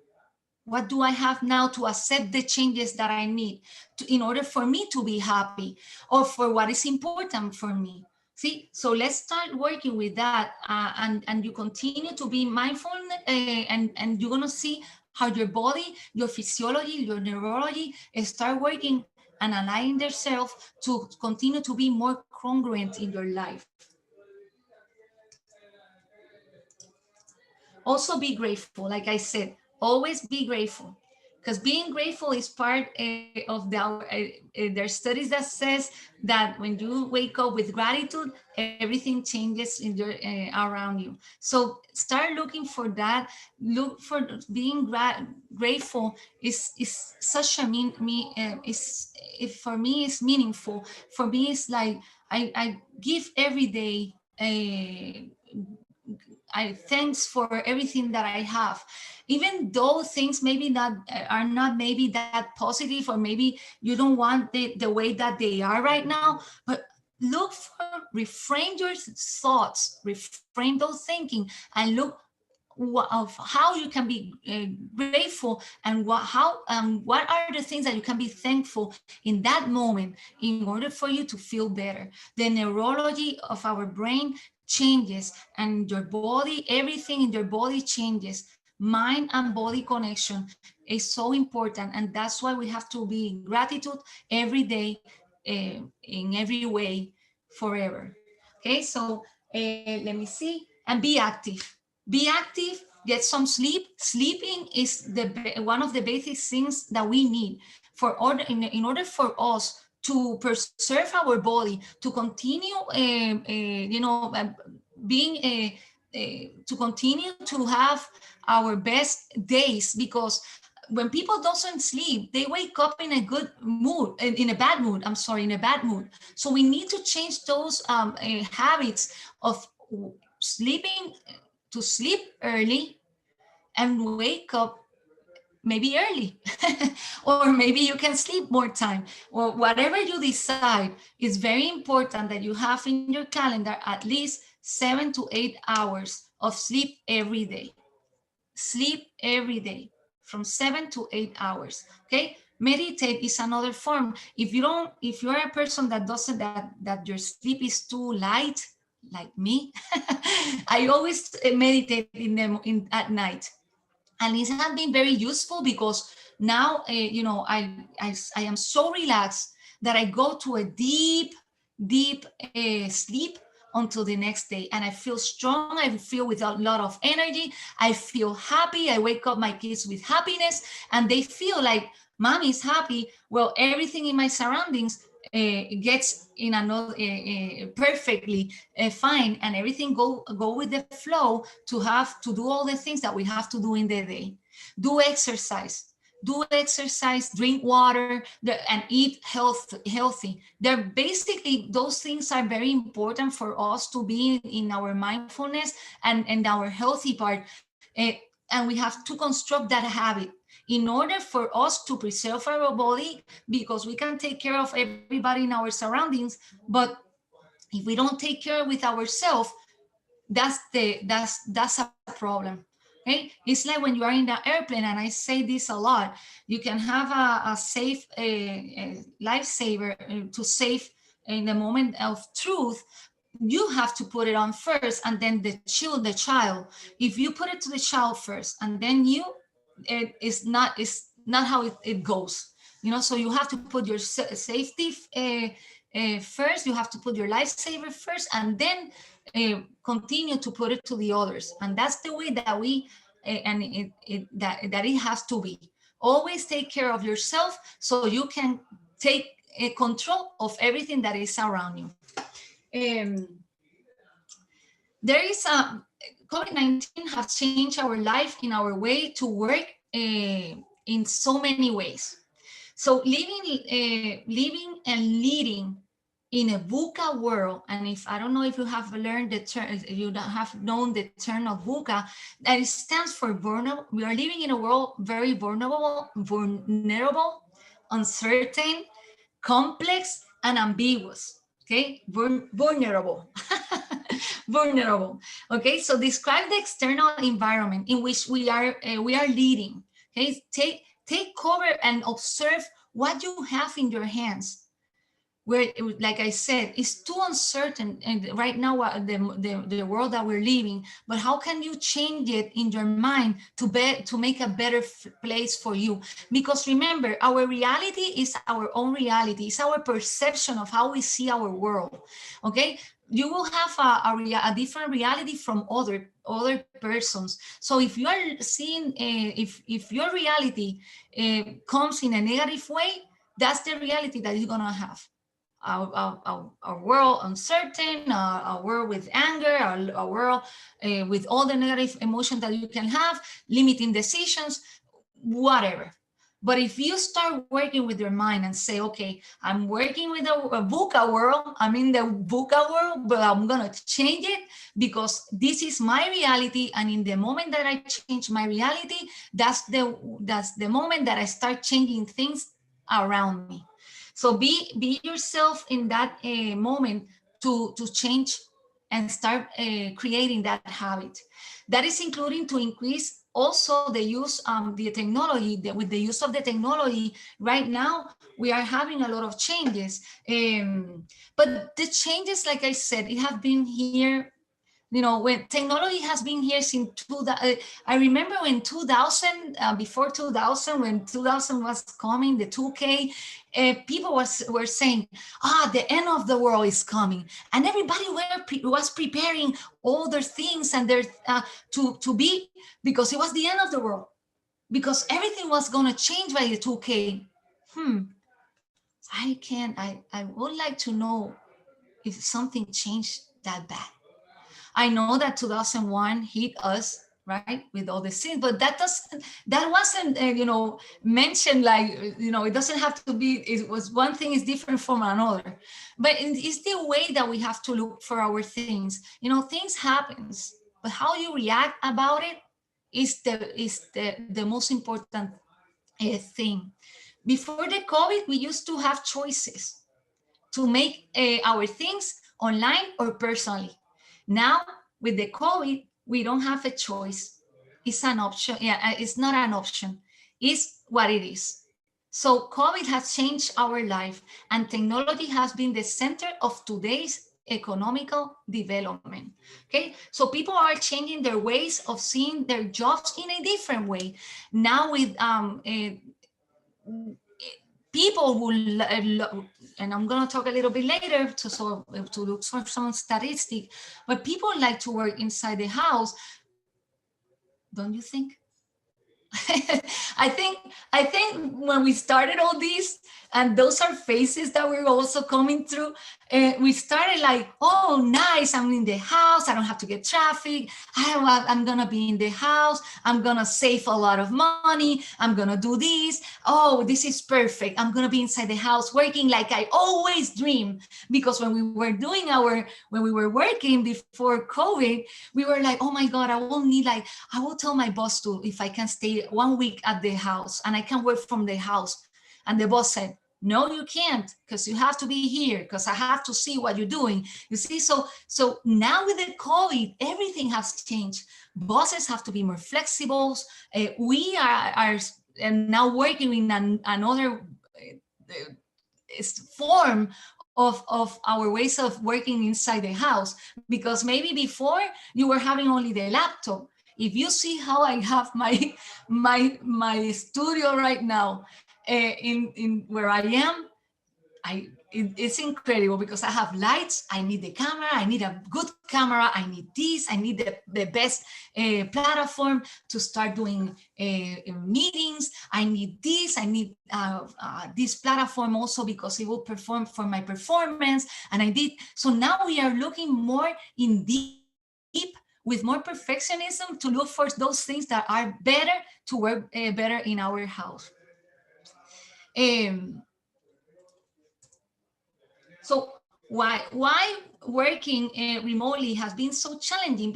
What do I have now to accept the changes that I need in order for me to be happy, or for what is important for me? See, so let's start working with that, and you continue to be mindful, and you're gonna see how your body, your physiology, your neurology start working and aligning themselves to continue to be more congruent in your life. Also be grateful, like I said, always be grateful, because being grateful is part of there's studies that says that when you wake up with gratitude, everything changes in your around you. So start looking for that. Look for being grateful is such a for me it's meaningful. For me it's like I give every day I thanks for everything that I have, even though things maybe not are not maybe that positive, or maybe you don't want the way that they are right now. But look for, reframe your thoughts, reframe those thinking, and look of how you can be grateful, and what are the things that you can be thankful in that moment in order for you to feel better. The neurology of our brain changes, and your body, everything in your body changes. Mind and body connection is so important, and that's why we have to be in gratitude every day, in every way, forever. Okay, so let me see. And be active. Be active, get some sleep. Sleeping is one of the basic things that we need in order for us to preserve our body, to continue, being to continue to have our best days. Because when people doesn't sleep, they wake up in a good mood, in a bad mood. I'm sorry, in a bad mood. So we need to change those habits of sleeping, to sleep early and wake up maybe early, or maybe you can sleep more time, or whatever you decide. It's very important that you have in your calendar at least 7 to 8 hours of sleep every day. Sleep every day from 7 to 8 hours. Okay, meditate is another form. If you're a person that doesn't, that your sleep is too light, like me, I always meditate at night, and it has been very useful, because now I am so relaxed that I go to a deep sleep until the next day. And I feel strong. I feel with a lot of energy. I feel happy. I wake up my kids with happiness, and they feel like mommy's happy. Well, everything in my surroundings gets in another perfectly fine, and everything go with the flow to have to do all the things that we have to do in the day. Do exercise, drink water, and eat healthy. They're basically, those things are very important for us to be in our mindfulness and our healthy part. And we have to construct that habit in order for us to preserve our body, because we can take care of everybody in our surroundings, but if we don't take care with ourselves, that's a problem. Okay, it's like when you are in the airplane, and I say this a lot, you can have a safe lifesaver to save in the moment of truth. You have to put it on first, and then the child. If you put it to the child first and then you, it's not how it goes, so you have to put your safety first. You have to put your lifesaver first, and then continue to put it to the others. And that's the way that we and that it has to be. Always take care of yourself so you can take control of everything that is around you. There is a COVID-19 has changed our life in our way to work in so many ways. So living and leading in a VUCA world, and if I don't know if you have learned the term, you have known the term of VUCA, that it stands for vulnerable. We are living in a world very vulnerable, uncertain, complex, and ambiguous. Okay, vulnerable. Vulnerable. Okay, so describe the external environment in which we are leading. Okay, take cover and observe what you have in your hands. Where, like I said, it's too uncertain, and right now the world that we're living. But how can you change it in your mind to make a better place for you? Because remember, our reality is our own reality. It's our perception of how we see our world. Okay, you will have a different reality from other persons. So if you are seeing, if your reality comes in a negative way, that's the reality that you're gonna have. A world uncertain, a world with anger, a world with all the negative emotions that you can have, limiting decisions, whatever. But if you start working with your mind and say, okay, I'm working with a VUCA world, I'm in the VUCA world, but I'm going to change it because this is my reality. And in the moment that I change my reality, that's the moment that I start changing things around me. So be yourself in that moment to change and start creating that habit. That is including to increase also the use of the technology. With the use of the technology right now, we are having a lot of changes. But the changes, like I said, it have been here. When technology has been here since I remember when 2000, before 2000, when 2000 was coming, the 2K, people were saying, the end of the world is coming. And everybody was preparing all their things and their to be, because it was the end of the world, because everything was going to change by the 2K. I would like to know if something changed that bad. I know that 2001 hit us, right, with all the sins, but that wasn't mentioned, like, it doesn't have to be. It was one thing is different from another, but it's the way that we have to look for our things. Things happens, but how you react about it is the most important thing. Before the COVID, we used to have choices to make our things online or personally. Now, with the COVID, we don't have a choice. It's an option. Yeah, it's not an option. It's what it is. So COVID has changed our life, and technology has been the center of today's economical development. Okay, so people are changing their ways of seeing their jobs in a different way. Now with people who and I'm going to talk a little bit later to look for some statistic, but people like to work inside the house, don't you think? I think when we started all this, and those are phases that we're also coming through, we started like, oh, nice, I'm in the house, I don't have to get traffic, I'm gonna be in the house, I'm gonna save a lot of money, I'm gonna do this, oh, this is perfect, I'm gonna be inside the house working like I always dream. Because when we were working before COVID, we were like, oh my God, I will tell my boss to, if I can stay 1 week at the house and I can work from the house. And the boss said, no, you can't, because you have to be here, because I have to see what you're doing. You see, so now with the COVID, everything has changed. Bosses have to be more flexible. We are now working in another form of our ways of working inside the house, because maybe before you were having only the laptop. If you see how I have my studio right now, in where I am, it's incredible, because I have lights, I need the camera, I need a good camera, I need this, I need the best platform to start doing meetings, I need this, I need this platform also because it will perform for my performance, and I did. So now we are looking more in deep with more perfectionism to look for those things that are better to work better in our house. So why working remotely has been so challenging?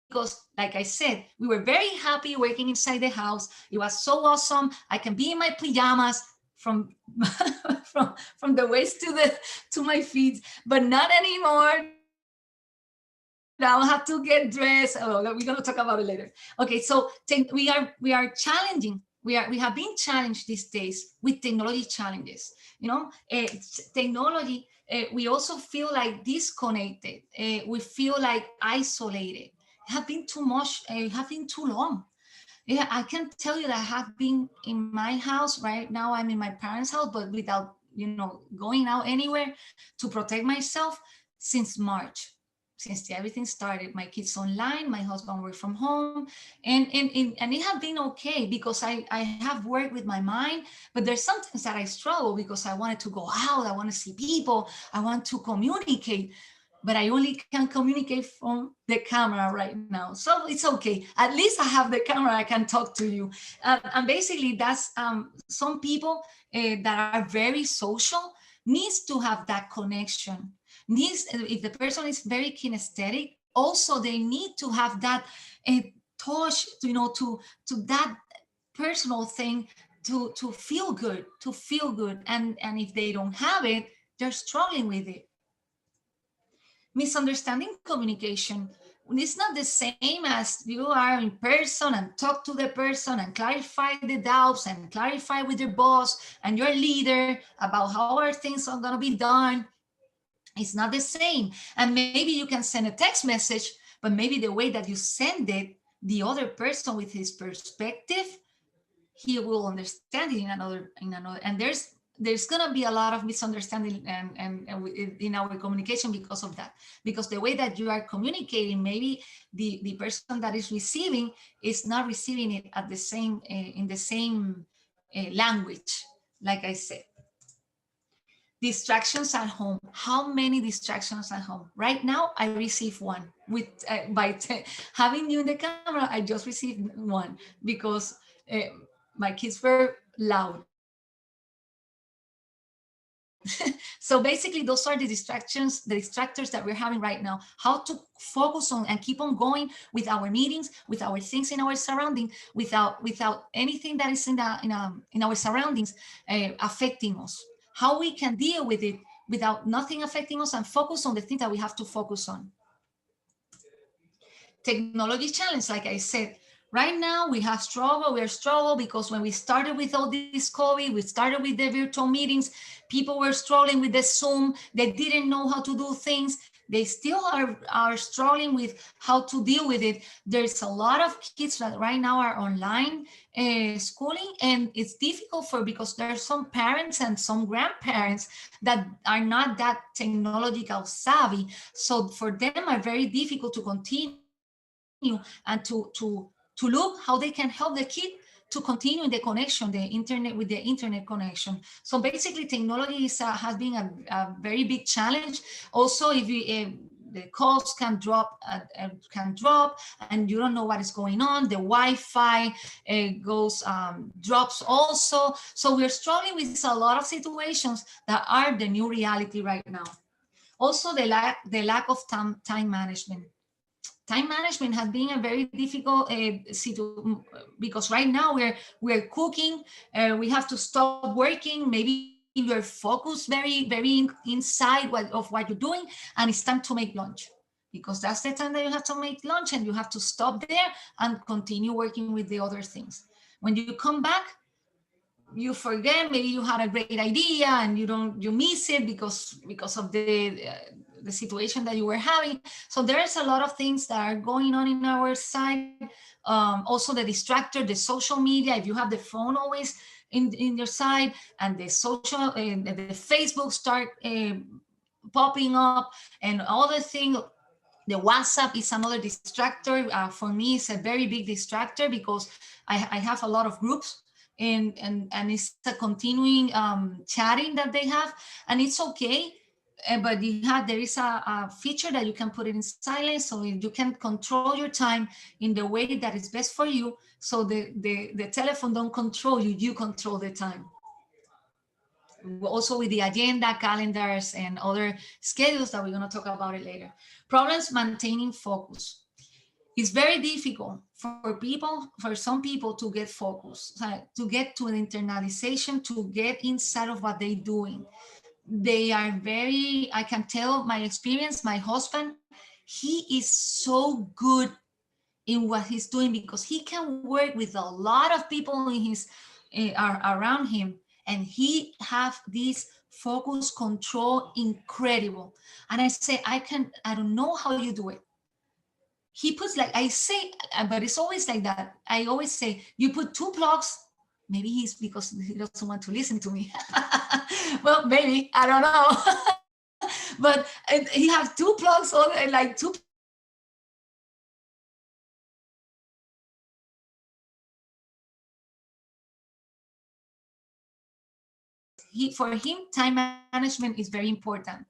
Because, like I said, we were very happy working inside the house. It was so awesome. I can be in my pajamas from from the waist to my feet, but not anymore. Now I have to get dressed. Oh, we're going to talk about it later. Okay, so we are challenging. We have been challenged these days with technology challenges. Technology. We also feel like disconnected. We feel like isolated. It have been too much. Have been too long. Yeah, I can tell you that I have been in my house right now. I'm in my parents' house, but without going out anywhere to protect myself since March. Since everything started, my kids online, my husband works from home, and it has been okay because I have worked with my mind, but there's sometimes that I struggle because I wanted to go out, I want to see people, I want to communicate, but I only can communicate from the camera right now. So it's okay. At least I have the camera, I can talk to you. And basically that's some people that are very social needs to have that connection. If the person is very kinesthetic, also they need to have that touch, to that personal thing to feel good, And if they don't have it, they're struggling with it. Misunderstanding communication. It's not the same as you are in person and talk to the person and clarify the doubts and clarify with your boss and your leader about how are things are going to be done. It's not the same. And maybe you can send a text message, but maybe the way that you send it, the other person with his perspective, he will understand it in another. And there's going to be a lot of misunderstanding and in our communication because of that. Because the way that you are communicating, maybe the person that is receiving is not receiving it at the same in the same language, like I said. Distractions at home. How many distractions at home? Right now, I receive one. Having you in the camera, I just received one because my kids were loud. So basically, those are the distractions, the distractors that we're having right now. How to focus on and keep on going with our meetings, with our things in our surrounding, without anything that is in our surroundings affecting us. How we can deal with it without nothing affecting us and focus on the things that we have to focus on. Technology challenge, like I said, right now we are struggle because when we started with all this COVID, we started with the virtual meetings, people were struggling with the Zoom, they didn't know how to do things, They still are struggling with how to deal with it. There's a lot of kids that right now are online schooling, and it's difficult because there's some parents and some grandparents that are not that technological savvy. So for them are very difficult to continue and to look how they can help the kid to continue the connection, the internet with the internet connection. So basically, technology has been a very big challenge. Also, if you the calls can drop, and you don't know what is going on. The Wi-Fi goes drops also. So we're struggling with a lot of situations that are the new reality right now. Also, the lack of time management. Time management has been a very difficult situation, because right now we're cooking, we have to stop working, maybe you're focused very inside of what you're doing, and it's time to make lunch, because that's the time that you have to make lunch, and you have to stop there and continue working with the other things. When you come back, you forget, maybe you had a great idea and you miss it because of the situation that you were having. So there's a lot of things that are going on in our side. Also the distractor, the social media, if you have the phone always in your side, and the social the Facebook start popping up, and other thing, the WhatsApp is another distractor. For me, it's a very big distractor, because I have a lot of groups, and it's a continuing chatting that they have, and it's okay. But there is a feature that you can put it in silence, so you can control your time in the way that is best for you. So the telephone don't control you, you control the time. Also with the agenda, calendars, and other schedules that we're going to talk about it later. Problems maintaining focus. It's very difficult for some people to get focused, to get to an internalization, to get inside of what they're doing. They are I can tell my experience, my husband, he is so good in what he's doing, because he can work with a lot of people in his around him, and he have this focus control incredible. And I say, I don't know how you do it. He puts, like I say, but it's always like that. I always say, you put 2 plugs. Maybe he's because he doesn't want to listen to me. Well, maybe, I don't know. But he has 2 plugs, or like 2 for him, time management is very important.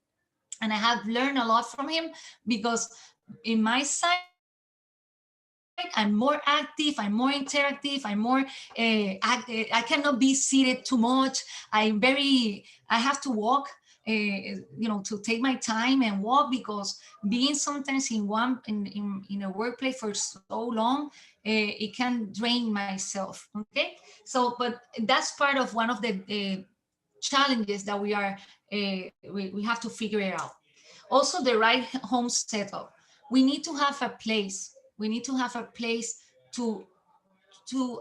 And I have learned a lot from him, because in my side, I'm more active, I'm more interactive, I'm more, I cannot be seated too much. I have to walk, to take my time and walk, because being sometimes in a workplace for so long, it can drain myself. Okay. So, but that's part of one of the challenges that we have to figure it out. Also, the right home setup. We need to have a place. We need to have a place to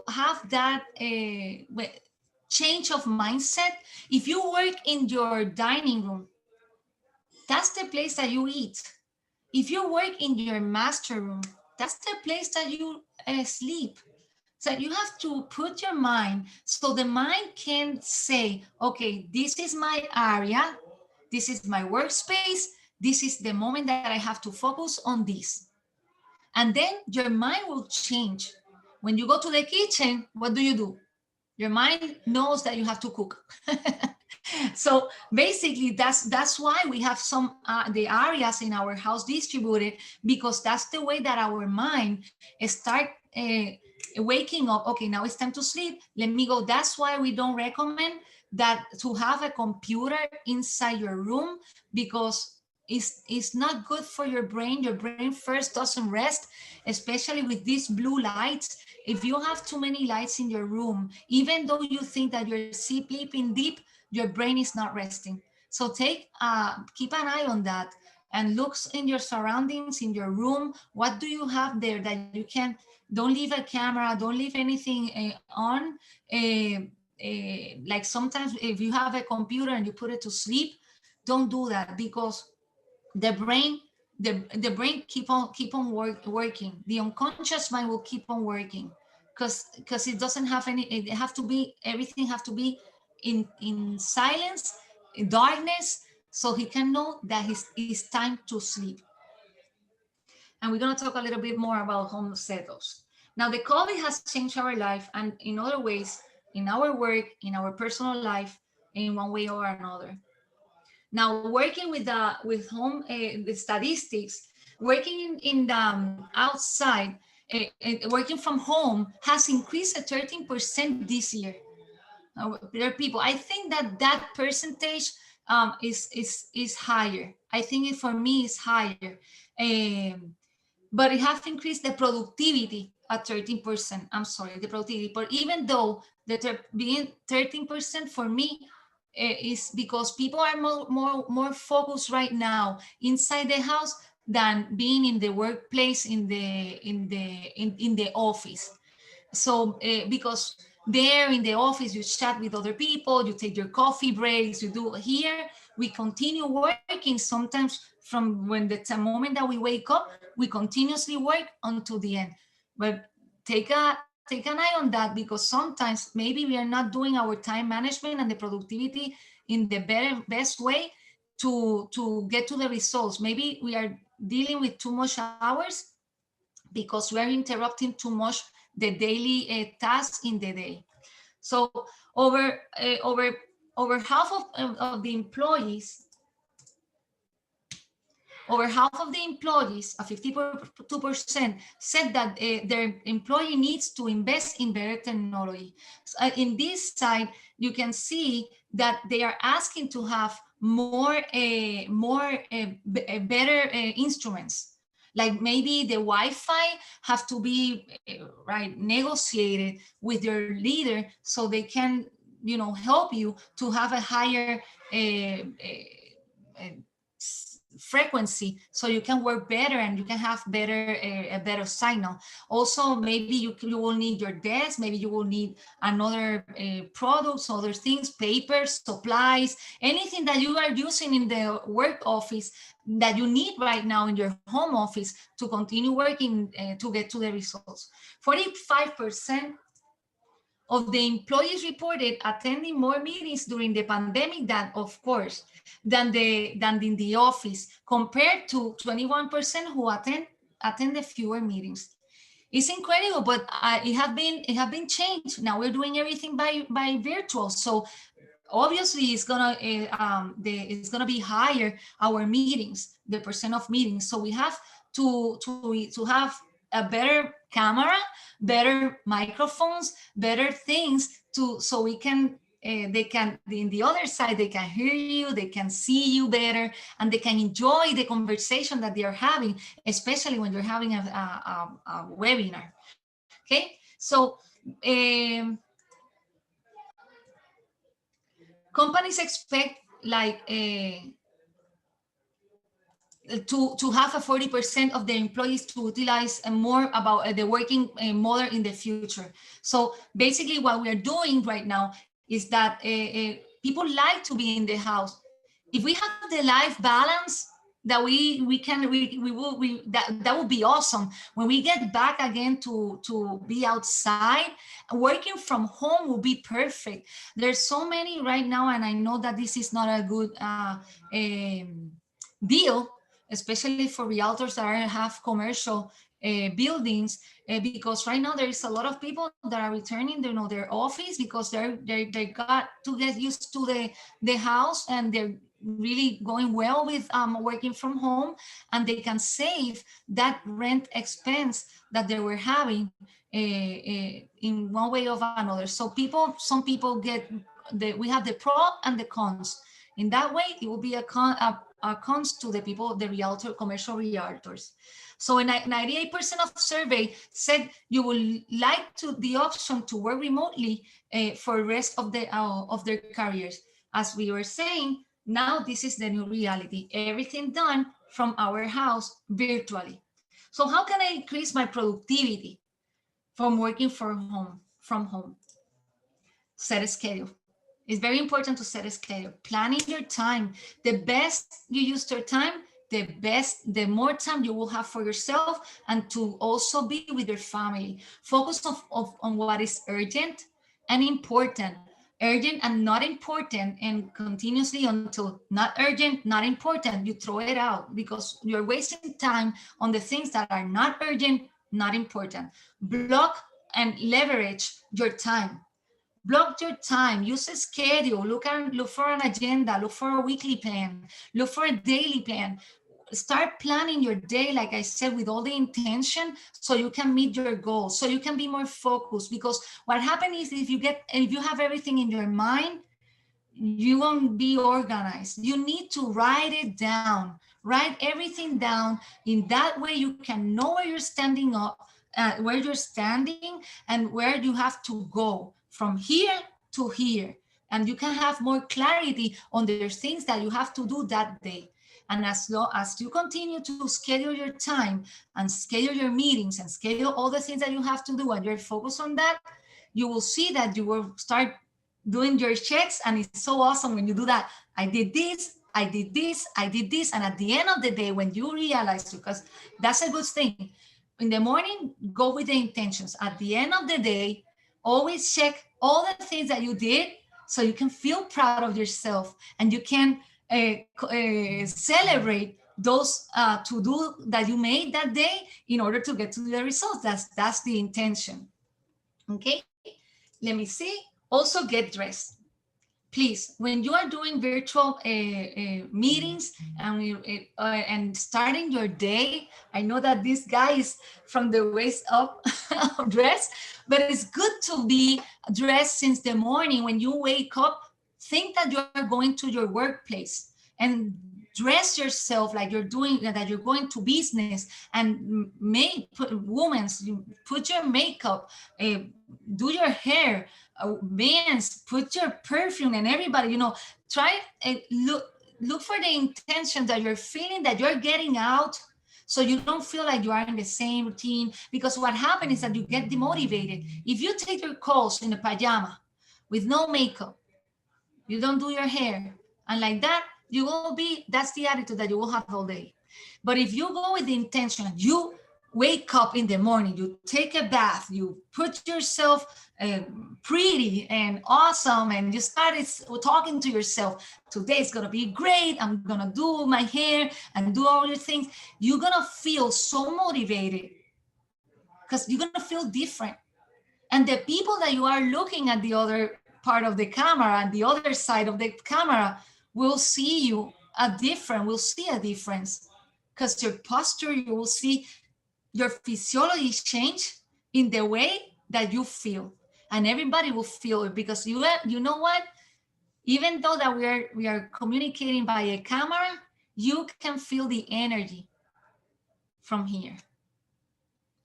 have that change of mindset. If you work in your dining room, that's the place that you eat. If you work in your master room, that's the place that you sleep. So you have to put your mind, so the mind can say, okay, this is my area, this is my workspace, this is the moment that I have to focus on this. And then your mind will change. When you go to the kitchen, what do? Your mind knows that you have to cook. So basically, that's why we have some the areas in our house distributed, because that's the way that our mind start waking up. Okay, now it's time to sleep. Let me go. That's why we don't recommend that to have a computer inside your room, because it's not good for your brain. Your brain first doesn't rest, especially with these blue lights. If you have too many lights in your room, even though you think that you're sleeping deep, your brain is not resting. So keep an eye on that, and look in your surroundings, in your room. What do you have there that you can? Don't leave a camera, don't leave anything on. Like sometimes if you have a computer and you put it to sleep, don't do that, because the brain the brain keep on working. The unconscious mind will keep on working because it doesn't have any. It have to be everything have to be in silence, in darkness, so he can know that it's time to sleep. And we're going to talk a little bit more about home setups. Now, the COVID has changed our life, and in other ways, in our work, in our personal life, in one way or another. Now, working with home the statistics, working in the outside, working from home has increased at 13% this year. There are people. I think that percentage is higher. I think for me is higher. But it has increased the productivity at 13%. I'm sorry, the productivity. But even though being 13% for me is because people are more focused right now inside the house than being in the workplace in the office. So because there in the office you chat with other people, you take your coffee breaks, you do here we continue working sometimes from when the moment that we wake up, we continuously work until the end. But take an eye on that, because sometimes maybe we are not doing our time management and the productivity in the best way to get to the results. Maybe we are dealing with too much hours because we are interrupting too much the daily tasks in the day. So over half of the employees, over half of the employees, 52%, said that their employee needs to invest in better technology. So, in this side, you can see that they are asking to have better instruments. Like maybe the Wi-Fi have to be right negotiated with your leader so they can, help you to have a higher frequency, so you can work better and you can have a better signal. Also, maybe you will need your desk, maybe you will need another products, other things, papers, supplies, anything that you are using in the work office that you need right now in your home office to continue working to get to the results. 45% of the employees reported attending more meetings during the pandemic than in the office, compared to 21% who attended fewer meetings. It's incredible, but it have been changed. Now we're doing everything by virtual, so obviously it's gonna be higher, our meetings, the percent of meetings. So we have to have a better camera, better microphones, better things so we can they can in the other side, they can hear you, they can see you better, and they can enjoy the conversation that they are having, especially when you're having a webinar. Okay, so companies expect like to have a 40% of their employees to utilize more about the working model in the future. So basically what we are doing right now is that people like to be in the house. If we have the life balance that we will that would be awesome. When we get back again to be outside, working from home will be perfect. There's so many right now, and I know that this is not a good deal, especially for realtors that have commercial buildings, because right now there is a lot of people that are returning their office because they got to get used to the house, and they're really going well with working from home, and they can save that rent expense that they were having in one way or another. So some people we have the pro and the cons. In that way, it will be a cons to the people, the commercial realtors. So 98% of survey said you would like the option to work remotely for the rest of their careers. As we were saying, now this is the new reality. Everything done from our house virtually. So how can I increase my productivity from working from home? Set a schedule. It's very important to set a schedule. Planning your time. The best you use your time the more time you will have for yourself and to also be with your family. Focus on what is urgent and important. Urgent and not important, and continuously until not urgent, not important, you throw it out because you're wasting time on the things that are not urgent, not important. Block and leverage your time. Block your time, use a schedule, look for an agenda, look for a weekly plan, look for a daily plan. Start planning your day, like I said, with all the intention, so you can meet your goals, so you can be more focused. Because what happens is if you have everything in your mind, you won't be organized. You need to write it down, write everything down. In that way, you can know where you're standing up, where you're standing, and where you have to go from here to here. And you can have more clarity on the things that you have to do that day. And as long as you continue to schedule your time and schedule your meetings and schedule all the things that you have to do, and you're focused on that, you will see that you will start doing your checks. And it's so awesome when you do that. I did this, I did this, I did this. And at the end of the day, when you realize, because that's a good thing, in the morning, go with the intentions. At the end of the day, always check all the things that you did so you can feel proud of yourself and you can celebrate those to-do that you made that day in order to get to the results. That's the intention. Okay, let me see. Also get dressed. Please, when you are doing virtual meetings and starting your day, I know that this guy is from the waist up dressed, but it's good to be dressed since the morning. When you wake up, think that you're going to your workplace and dress yourself like you're going to business, and put your makeup, do your hair, bands, put your perfume, and everybody, try and look for the intention that you're feeling that you're getting out, so you don't feel like you are in the same routine. Because what happens is that you get demotivated. If you take your calls in a pajama with no makeup, you don't do your hair, and like that, that's the attitude that you will have all day. But if you go with the intention, you wake up in the morning, you take a bath, you put yourself pretty and awesome, and you started talking to yourself, today's gonna be great, I'm gonna do my hair and do all your things, you're gonna feel so motivated because you're gonna feel different. And the people that you are looking at the other part of the camera and the other side of the camera will see will see a difference, because your posture, you will see your physiology change in the way that you feel, and everybody will feel it. Because you know what, even though that we are communicating by a camera, you can feel the energy from here.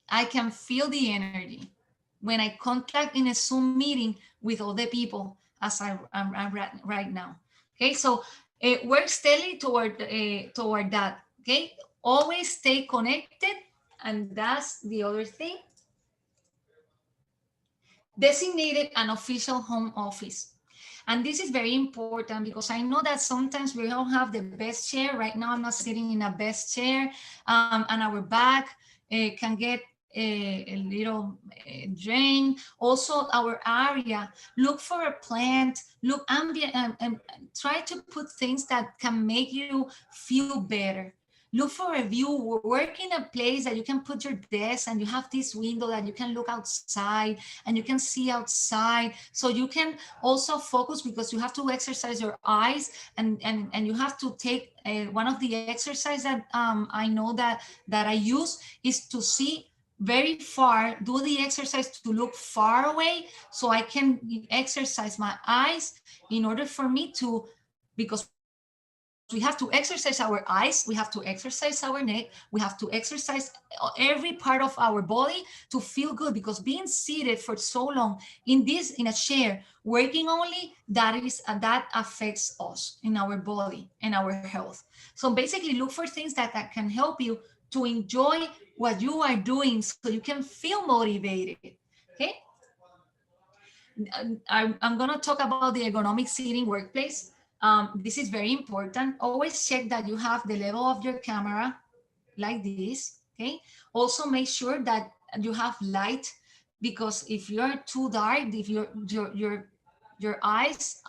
I can feel the energy when I contact in a Zoom meeting with all the people as I'm right now. Okay, so work steadily toward that. Okay, always stay connected, and that's the other thing. Designated an official home office. And this is very important because I know that sometimes we don't have the best chair. Right now, I'm not sitting in a best chair, and our back can get a little drained. Also, our area, look for a plant, look ambient, and try to put things that can make you feel better. Look for a view, work in a place that you can put your desk and you have this window that you can look outside and you can see outside. So you can also focus, because you have to exercise your eyes, and you have to take one of the exercises that I know that I use is to see very far, do the exercise to look far away, so I can exercise my eyes in order for me to, because we have to exercise our eyes, we have to exercise our neck, we have to exercise every part of our body to feel good. Because being seated for so long in a chair, working only, that affects us in our body and our health. So basically, look for things that can help you to enjoy what you are doing, so you can feel motivated. Okay, I'm going to talk about the ergonomic seating workplace. This is very important. Always check that you have the level of your camera like this, okay? Also make sure that you have light, because if you're too dark, if your eyes,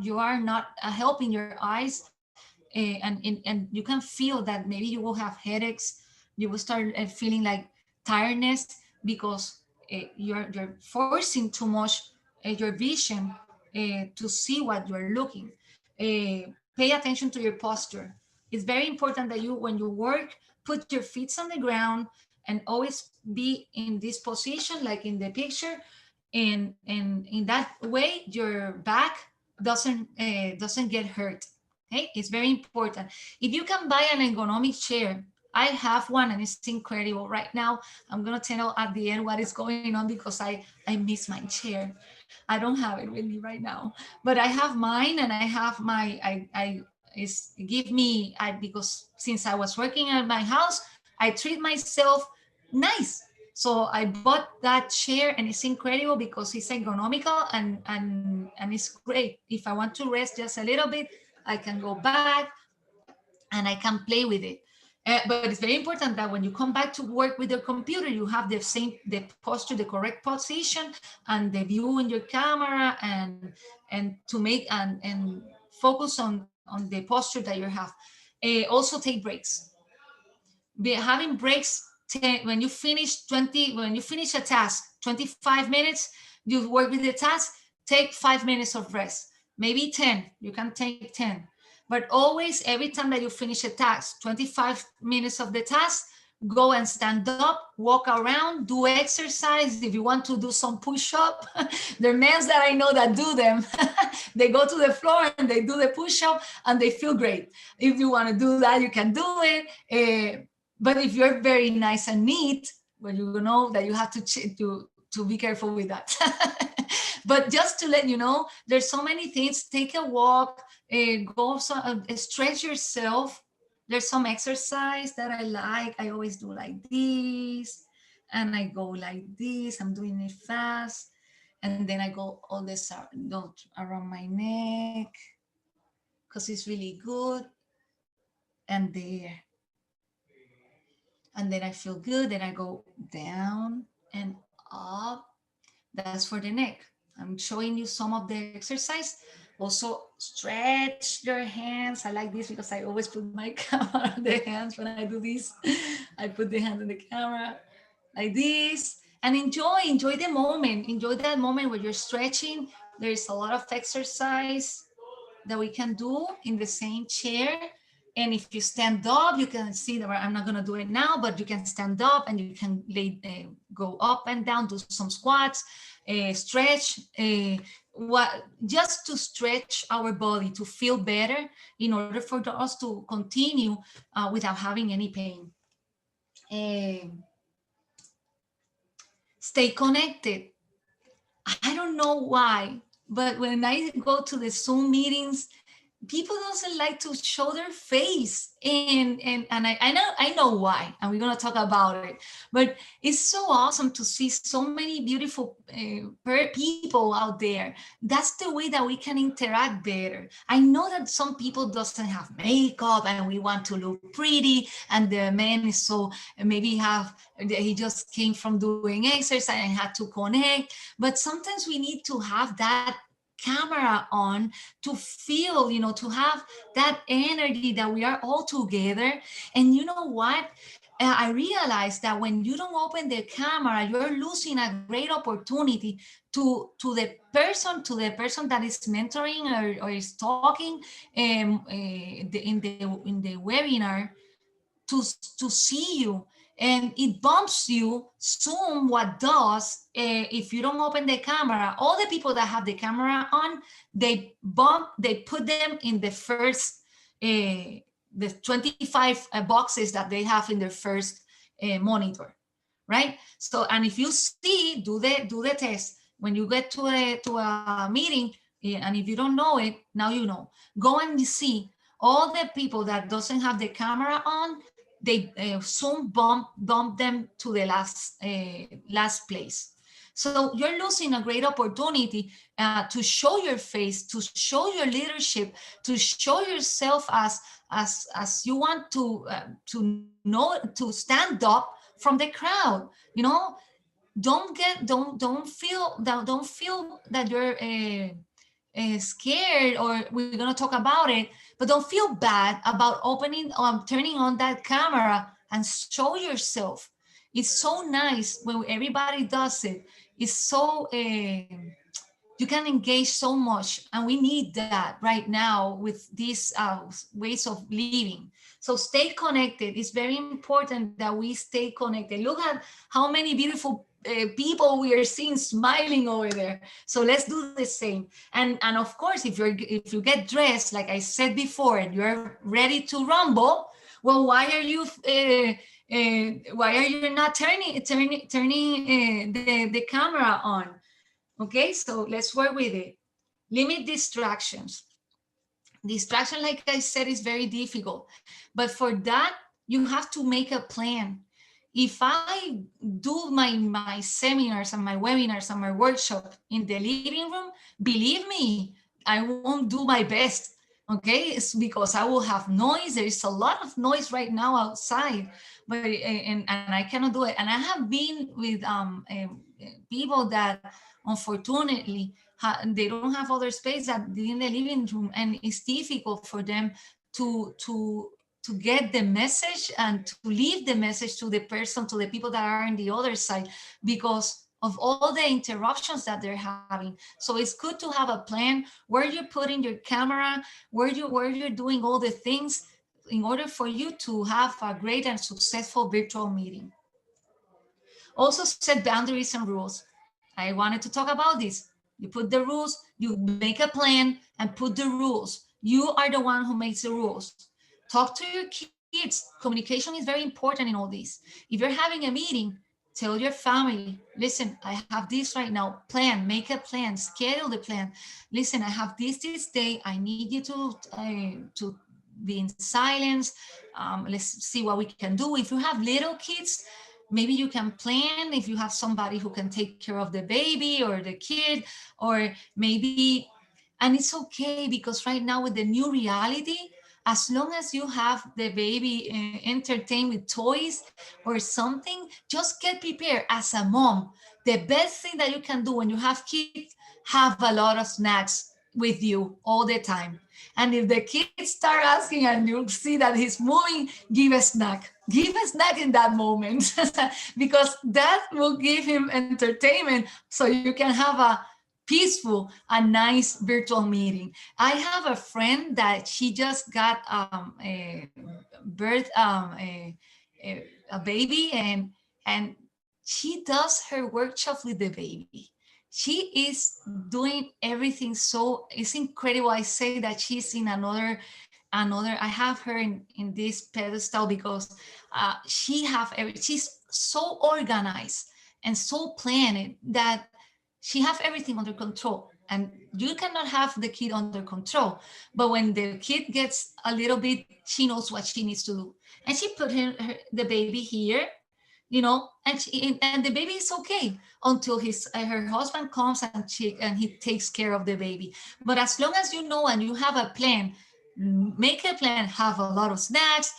you are not helping your eyes, and you can feel that maybe you will have headaches, you will start feeling like tiredness, because you're forcing too much your vision to see what you're looking. Pay attention to your posture. It's very important that you, when you work, put your feet on the ground and always be in this position, like in the picture. And in that way, your back doesn't get hurt. Okay, it's very important. If you can buy an ergonomic chair, I have one and it's incredible. Right now, I'm gonna tell at the end what is going on, because I miss my chair. I don't have it with me right now, but I have mine, and I have my I is give me I because since I was working at my house, I treat myself nice. So I bought that chair, and it's incredible because it's ergonomical, and it's great. If I want to rest just a little bit, I can go back and I can play with it. But it's very important that when you come back to work with your computer, you have the posture, the correct position, and the view in your camera, and to make and focus on the posture that you have. Also take breaks. Having breaks, when you finish 20, when you finish a task, 25 minutes, you work with the task, take 5 minutes of rest, maybe 10, you can take 10. But always, every time that you finish a task, 25 minutes of the task, go and stand up, walk around, do exercise. If you want to do some push-up, there are men that I know that do them. They go to the floor and they do the push-up, and they feel great. If you want to do that, you can do it. But if you're very nice and neat, well, you know that you have to be careful with that. But just to let you know, there's so many things. Take a walk, stretch yourself. There's some exercise that I like. I always do like this, and I go like this. I'm doing it fast, and then I go all this around my neck, because it's really good. And there, and then I feel good. Then I go down and up. That's for the neck. I'm showing you some of the exercise. Also, stretch your hands. I like this because I always put my camera on the hands when I do this. I put the hand on the camera like this, and enjoy the moment. Enjoy that moment where you're stretching. There's a lot of exercise that we can do in the same chair. And if you stand up, you can see that I'm not going to do it now, but you can stand up and you can go up and down, do some squats, stretch, just to stretch our body to feel better in order for us to continue without having any pain. Stay connected. I don't know why, but when I go to the Zoom meetings, people doesn't like to show their face, and I know why, and we're going to talk about it. But it's so awesome to see so many beautiful people out there. That's the way that we can interact better. I know that some people doesn't have makeup and we want to look pretty, and the man is so maybe he just came from doing exercise and had to connect. But sometimes we need to have that camera on to feel, to have that energy that we are all together. And you know what? I realized that when you don't open the camera, you're losing a great opportunity to the person that is mentoring or is talking in the webinar, to see you. And it bumps you. Zoom, what does, if you don't open the camera, all the people that have the camera on, they put them in the first, the 25 boxes that they have in their first monitor, right? So, and if you see, do the test. When you get to a meeting, and if you don't know it, now you know. Go and see all the people that doesn't have the camera on. They Zoom bump them to the last place. So you're losing a great opportunity to show your face, to show your leadership, to show yourself as you want to know, to stand up from the crowd. You know, don't feel that you're scared, or we're gonna talk about it, but don't feel bad about turning on that camera and show yourself. It's so nice when everybody does it. It's so you can engage so much, and we need that right now with these ways of living. So stay connected. It's very important that we stay connected. Look at how many beautiful people we are seeing smiling over there. So let's do the same. And of course, if you get dressed like I said before and you're ready to rumble, well, why are you not turning the camera on? Okay, so let's work with it. Limit distractions. Distraction, like I said, is very difficult. But for that, you have to make a plan. If I do my seminars and my webinars and my workshop in the living room, believe me, I won't do my best. Okay, it's because I will have noise. There is a lot of noise right now outside, but and I cannot do it. And I have been with people that unfortunately they don't have other space that in the living room, and it's difficult for them to get the message and to leave the message to the person, to the people that are on the other side, because of all the interruptions that they're having. So it's good to have a plan where you're putting your camera, where you're doing all the things in order for you to have a great and successful virtual meeting. Also set boundaries and rules. I wanted to talk about this. You put the rules, you make a plan and put the rules. You are the one who makes the rules. Talk to your kids. Communication is very important in all this. If you're having a meeting, tell your family, listen, I have this right now. Plan, make a plan, schedule the plan. Listen, I have this day. I need you to be in silence. Let's see what we can do. If you have little kids, maybe you can plan if you have somebody who can take care of the baby or the kid, or maybe, and it's okay because right now with the new reality, as long as you have the baby entertained with toys or something, just get prepared as a mom. The best thing that you can do when you have kids, have a lot of snacks with you all the time. And if the kids start asking and you see that he's moving, give a snack. Give a snack in that moment because that will give him entertainment so you can have a peaceful, a nice virtual meeting. I have a friend that she just got a birth, a baby, and she does her workshop with the baby. She is doing everything, so it's incredible. I say that she's in another, I have her in this pedestal because she's so organized and so planned that she have everything under control. And you cannot have the kid under control, but when the kid gets a little bit, she knows what she needs to do. And she put the baby here, and the baby is okay until her husband comes and he takes care of the baby. But as long as you know and you have a plan, make a plan, have a lot of snacks,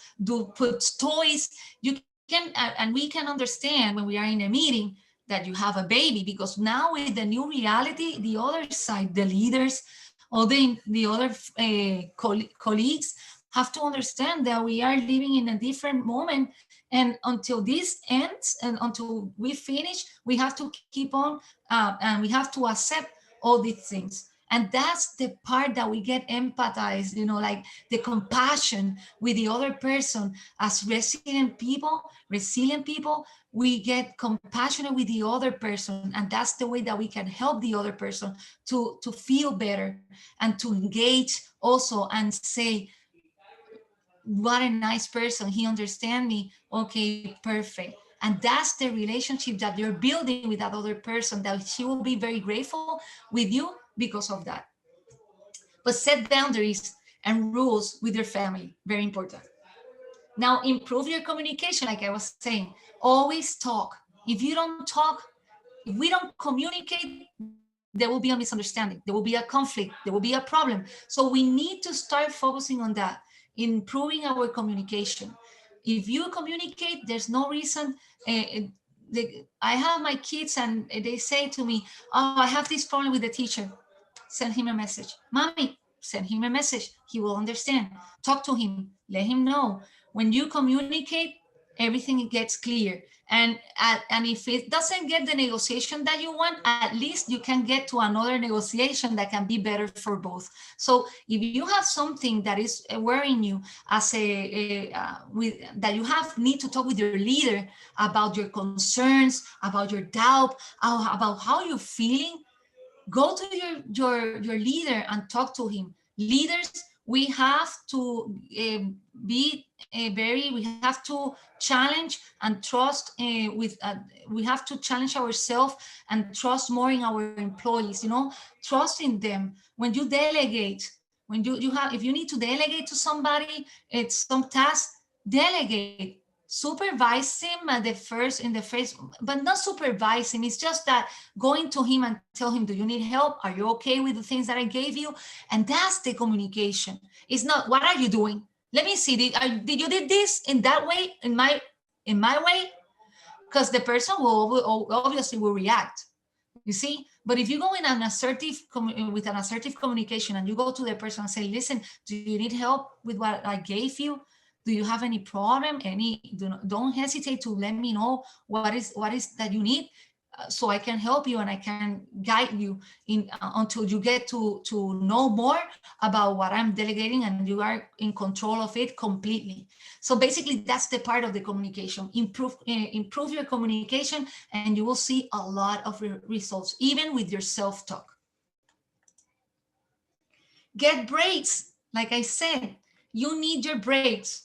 put toys, you can, and we can understand when we are in a meeting that you have a baby, because now with the new reality, the other side, the leaders or the other colleagues have to understand that we are living in a different moment. And until this ends and until we finish, we have to keep on and we have to accept all these things. And that's the part that we get empathized, like the compassion with the other person. As resilient people, we get compassionate with the other person. And that's the way that we can help the other person to feel better and to engage also and say, what a nice person, he understands me, okay, perfect. And that's the relationship that you're building with that other person, that she will be very grateful with you because of that. But set boundaries and rules with your family, very important. Now improve your communication, like I was saying. Always talk. If you don't talk, we don't communicate, there will be a misunderstanding, there will be a conflict, there will be a problem. So we need to start focusing on that, improving our communication. If you communicate, there's no reason. I have my kids and they say to me, oh, I have this problem with the teacher. Send him a message. Mommy, send him a message. He will understand. Talk to him. Let him know. When you communicate, everything gets clear. And if it doesn't get the negotiation that you want, at least you can get to another negotiation that can be better for both. So if you have something that is worrying you as that you need to talk with your leader about your concerns, about your doubt, about how you're feeling, go to your leader and talk to him. Leaders, we have to we have to challenge and trust we have to challenge ourselves and trust more in our employees, trust in them. When you delegate, when you have, if you need to delegate to somebody, it's some task, delegate. Supervise him at the first, but not supervise him. It's just that going to him and tell him, do you need help? Are you okay with the things that I gave you? And that's the communication. It's not, what are you doing? Let me see, did you did this in that way, in my way? Because the person will obviously will react, you see. But if you go in an with an assertive communication and you go to the person and say, listen, do you need help with what I gave you? Do you have any problem? Don't hesitate to let me know what is that you need, so I can help you and I can guide you until you get to know more about what I'm delegating and you are in control of it completely. So basically, that's the part of the communication. Improve your communication and you will see a lot of results, even with your self-talk. Get breaks. Like I said, you need your breaks.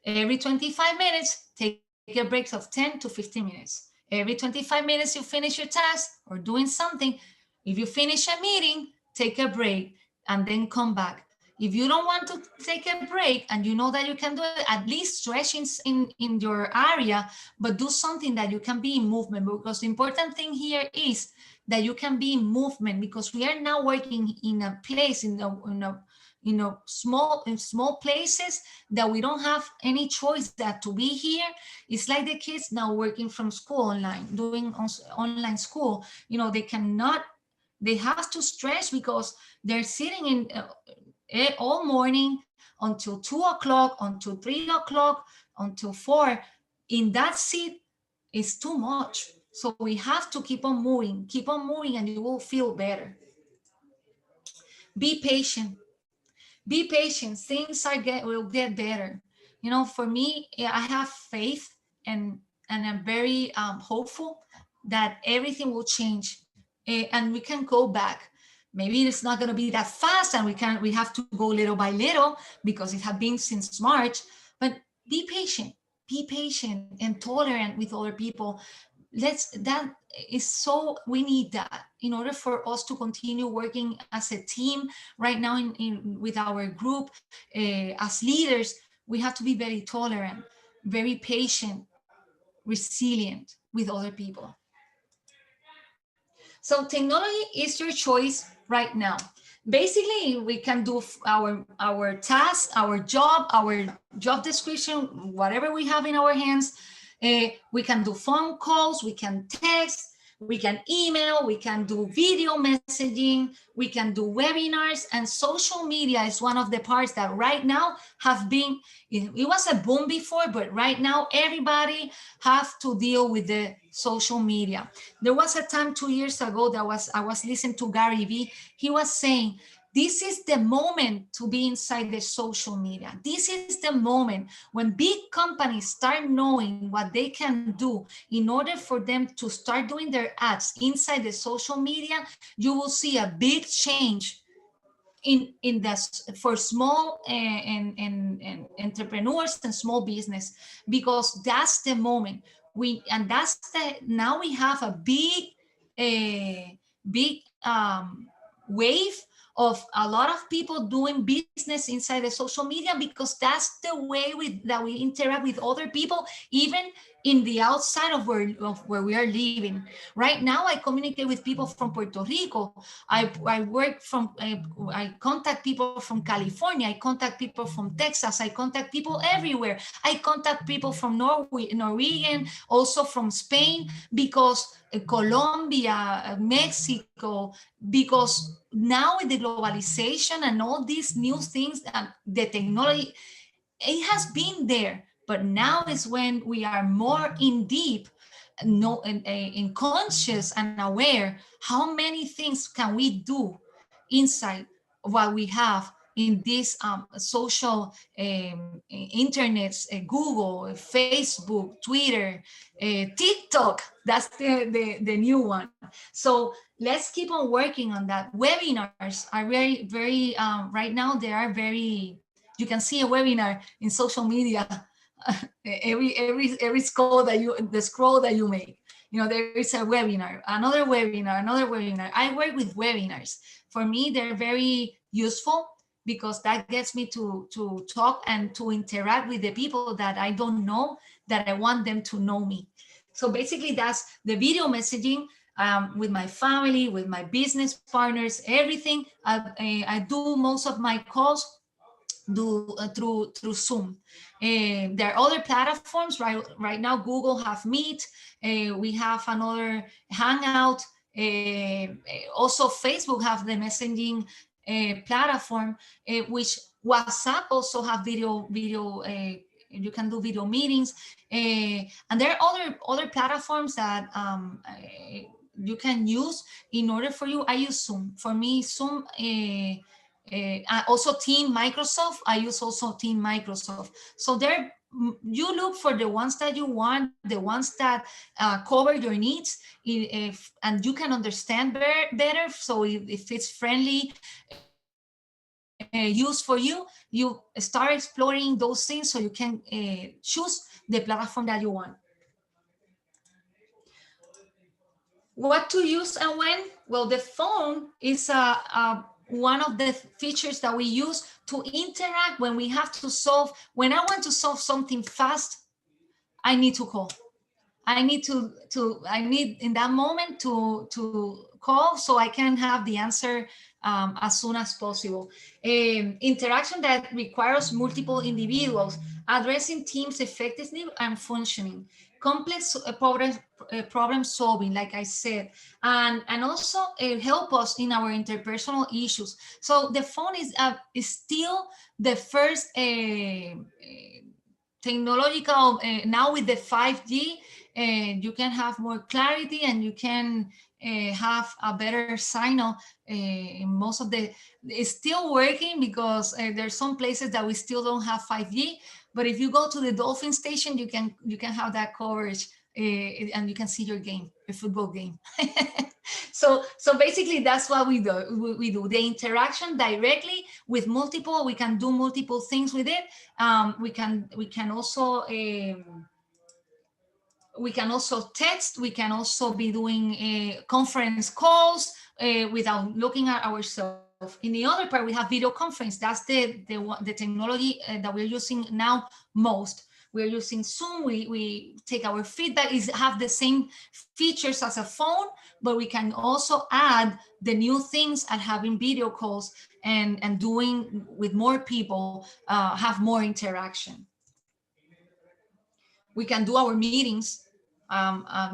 Every 25 minutes, take a break of 10 to 15 minutes. Every 25 minutes, you finish your task or doing something. If you finish a meeting, take a break and then come back. If you don't want to take a break and you know that you can do it, at least stretch in your area, but do something that you can be in movement, because the important thing here is that you can be in movement, because we are now working in a place, in small places that we don't have any choice that to be here. It's like the kids now working from school online, doing online school. They have to stretch because they're sitting in all morning until 2 o'clock, until 3 o'clock, until 4. In that seat is too much. So we have to keep on moving, and you will feel better. Be patient. Be patient. Things will get better. For me, I have faith and I'm very hopeful that everything will change and we can go back. Maybe it's not going to be that fast, and we have to go little by little because it has been since March. But be patient and tolerant with other people. We need that in order for us to continue working as a team right now with our group. As leaders, we have to be very tolerant, very patient, resilient with other people. So technology is your choice right now. Basically, we can do our task, our job description, whatever we have in our hands. We can do phone calls, we can text, we can email, we can do video messaging, we can do webinars, and social media is one of the parts that right now it was a boom before, but right now everybody have to deal with the social media. There was a time 2 years ago that I was listening to Gary Vee. He was saying, this is the moment to be inside the social media. This is the moment when big companies start knowing what they can do in order for them to start doing their ads inside the social media. You will see a big change for small and entrepreneurs and small business, because that's the moment. Now we have a big wave of a lot of people doing business inside the social media, because that's the way that we interact with other people, even in the outside of where we are living. Right now, I communicate with people from Puerto Rico. I work from, I contact people from California. I contact people from Texas. I contact people everywhere. I contact people from Norwegian, also from Spain, because Colombia, Mexico, because now with the globalization and all these new things, the technology, it has been there, but now is when we are more in deep, in conscious and aware how many things can we do inside what we have in this social internets, Google, Facebook, Twitter, TikTok. That's the new one. So let's keep on working on that. Webinars are very right now, they are very, you can see a webinar in social media every scroll that you make. There is a webinar, another webinar, another webinar. I work with webinars. For me, they're very useful because that gets me to talk and to interact with the people that I don't know, that I want them to know me. So basically, that's the video messaging with my family, with my business partners, everything. I do most of my calls through Zoom. There are other platforms right now. Google have Meet. We have another Hangout. Also, Facebook have the messaging platform, which WhatsApp also have video. You can do video meetings, and there are other platforms that you can use in order for you. I use Zoom. For me, Zoom. Also Team Microsoft, I use also Team Microsoft. So there, you look for the ones that you want, the ones that cover your needs, and you can understand better. So if it's friendly, use for you, you start exploring those things so you can choose the platform that you want. What to use and when? Well, the phone is one of the features that we use to interact when we have to solve. When I want to solve something fast, I need to call. I need in that moment to call so I can have the answer as soon as possible. Interaction that requires multiple individuals, addressing teams effectively and functioning, complex problem solving, like I said, and also help us in our interpersonal issues. So the phone is still the first technological, now with the 5G, you can have more clarity and you can have a better signal. Most of it's still working because there's some places that we still don't have 5G, but if you go to the Dolphin station, you can have that coverage, and you can see your game, your football game. So basically that's what we do. We do the interaction directly with multiple. We can do multiple things with it. We can also text. We can also be doing conference calls without looking at ourselves. In the other part, we have video conference. That's the technology that we're using now most. We're using Zoom. We take our feedback. Have the same features as a phone, but we can also add the new things at having video calls and doing with more people, have more interaction. We can do our meetings.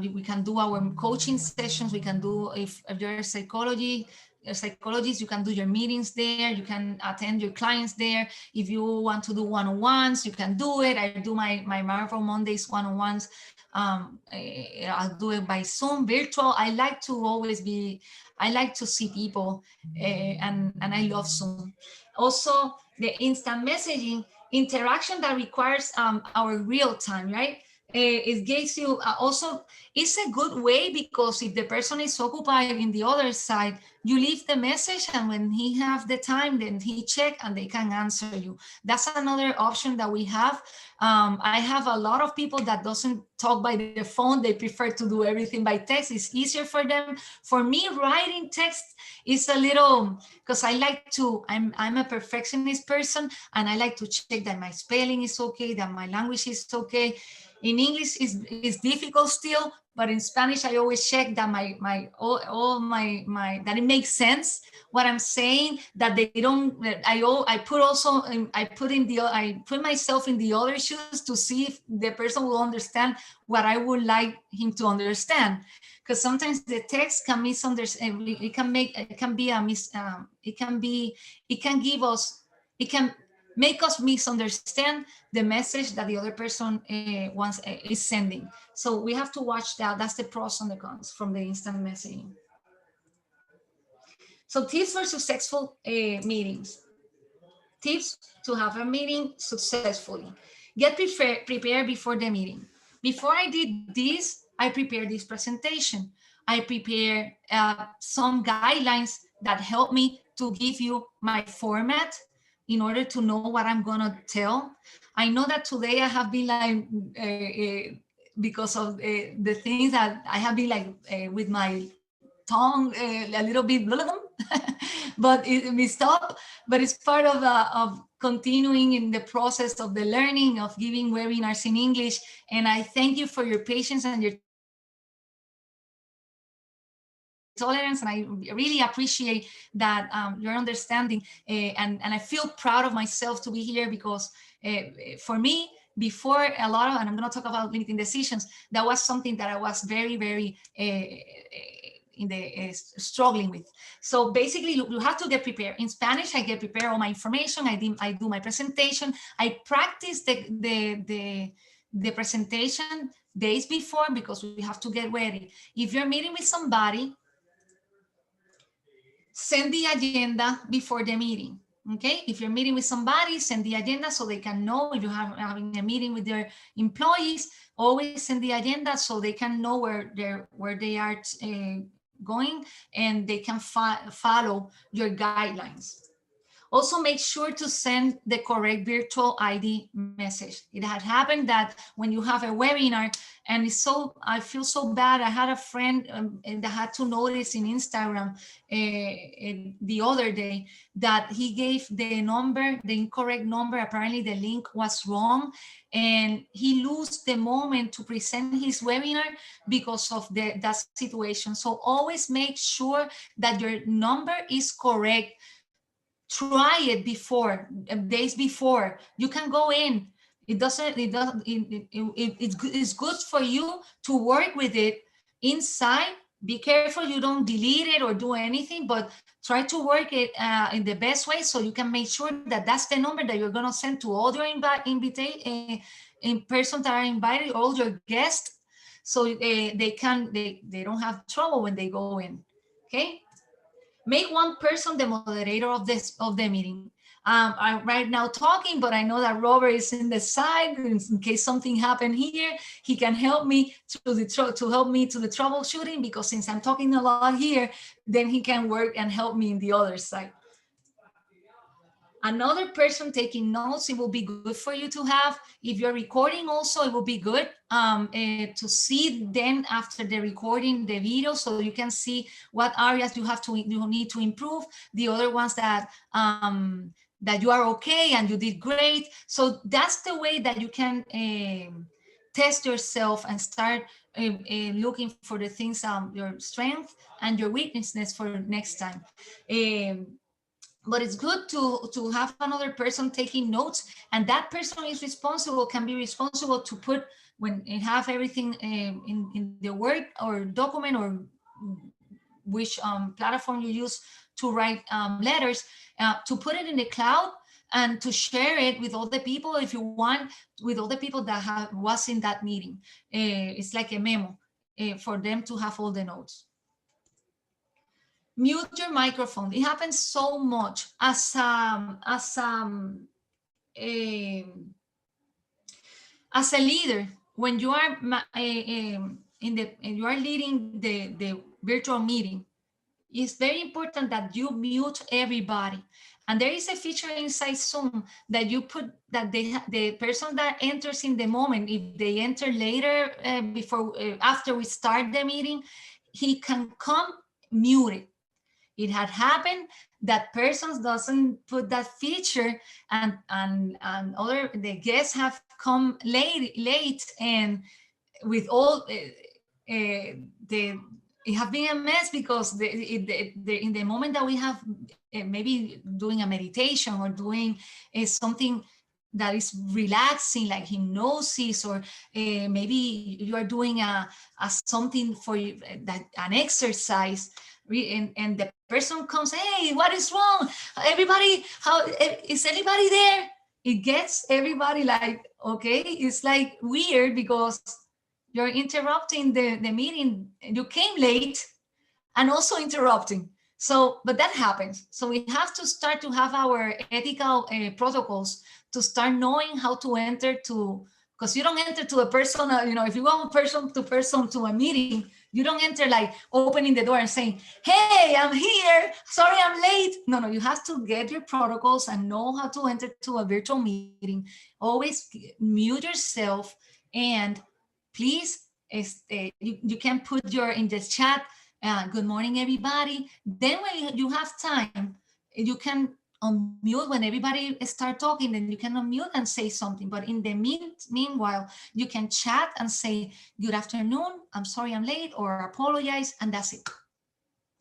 We can do our coaching sessions. We can do, if you're a psychologist, you can do your meetings there. You can attend your clients there. If you want to do one-on-ones, you can do it. I do my Marathon Mondays one-on-ones. I'll do it by Zoom, virtual. I like to see people, and I love Zoom. Also, the instant messaging interaction that requires our real time, right? It gives you also, it's a good way because if the person is occupied in the other side, you leave the message, and when he have the time, then he check and they can answer you. That's another option that we have. I have a lot of people that doesn't talk by the phone. They prefer to do everything by text. It's easier for them. For me, writing text is a little, because I'm a perfectionist person, and I like to check that my spelling is okay, that my language is okay. In English is difficult still, but in Spanish I always check that all my that it makes sense what I'm saying, that they don't. I put myself in the other shoes to see if the person will understand what I would like him to understand, because sometimes the text can misunderstand. It can make us misunderstand the message that the other person is sending. So we have to watch that. That's the pros and the cons from the instant messaging. So tips for successful meetings. Tips to have a meeting successfully. Get prepared before the meeting. Before I did this, I prepared this presentation. I prepared some guidelines that help me to give you my format in order to know what I'm gonna tell. I know that today I have been like, because of the things that I have been like with my tongue a little bit, but we stop. But it's part of continuing in the process of the learning of giving webinars in English. And I thank you for your patience and your tolerance, and I really appreciate that your understanding, and I feel proud of myself to be here, because for me, before a lot of, and I'm going to talk about limiting decisions, that was something that I was very struggling with. So basically you have to get prepared. In Spanish, I get prepared all my information. I do my presentation. I practice the presentation days before, because we have to get ready. If you're meeting with somebody, send the agenda before the meeting. Okay, if you're meeting with somebody, send the agenda so they can know. If you're having a meeting with their employees, always send the agenda so they can know where they are going, and they can follow your guidelines. Also, make sure to send the correct virtual ID message. It had happened that when you have a webinar, and I feel so bad. I had a friend that had to notice in Instagram the other day that he gave the incorrect number. Apparently the link was wrong, and he lost the moment to present his webinar because of that situation. So always make sure that your number is correct. Try it before, days before. You can go in. It's good for you to work with it inside. Be careful you don't delete it or do anything, but try to work it in the best way, so you can make sure that that's the number that you're going to send to all your in person that are invited, all your guests, so they don't have trouble when they go in. Okay. Make one person the moderator of the meeting. I'm right now talking, but I know that Robert is in the side in case something happened here. He can help me to the troubleshooting, because since I'm talking a lot here, then he can work and help me in the other side. Another person taking notes, it will be good for you to have. If you're recording also, it will be good to see then after the recording the video, so you can see what areas you need to improve, the other ones that you are okay and you did great. So that's the way that you can test yourself and start looking for the things, your strength and your weaknesses for next time. But it's good to have another person taking notes, and that person can be responsible to put, when you have everything in the Word or document, or which platform you use to write letters, to put it in the cloud and to share it with all the people, if you want, with all the people that was in that meeting. It's like a memo for them to have all the notes. Mute your microphone. It happens so much as a leader. When you are you are leading the virtual meeting, it's very important that you mute everybody. And there is a feature inside Zoom that you put that the person that enters in the moment, if they enter later after we start the meeting, he can come muted. It had happened that persons doesn't put that feature, and other the guests have come late, and with all the it have been a mess, because in the moment that we have maybe doing a meditation or doing something that is relaxing, like hypnosis, or maybe you are doing a something for you, that an exercise, and the person comes, hey, what is wrong? Everybody, how is everybody there? It gets everybody like, okay, it's like weird, because you're interrupting the meeting. You came late and also interrupting. So, but that happens. So we have to start to have our ethical protocols to start knowing how to enter to, because you don't enter to a person, if you go person to a meeting, you don't enter like opening the door and saying, hey, I'm here, sorry I'm late. No, you have to get your protocols and know how to enter to a virtual meeting. Always mute yourself, and please, you can put your in the chat, good morning, everybody. Then when you have time, you can unmute when everybody start talking, then you can unmute and say something. But in the meanwhile, you can chat and say, good afternoon, I'm sorry I'm late, or apologize, and that's it.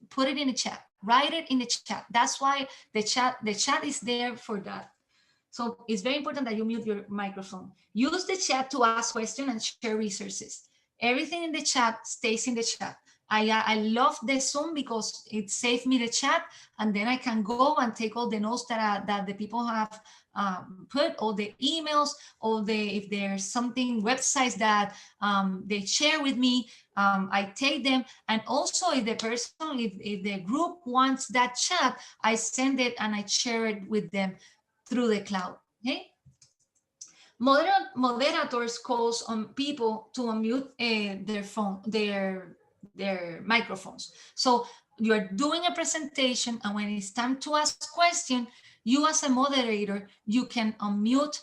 Put it in the chat, write it in the chat. That's why the chat is there for that. So it's very important that you mute your microphone. Use the chat to ask questions and share resources. Everything in the chat stays in the chat. I love the Zoom because it saved me the chat, and then I can go and take all the notes that the people have put, all the emails, if there's something, websites that they share with me, I take them. And also if the person, if the group wants that chat, I send it and I share it with them through the cloud. Okay. Moderators calls on people to unmute their microphones. So you're doing a presentation, and when it's time to ask a question, you as a moderator, you can unmute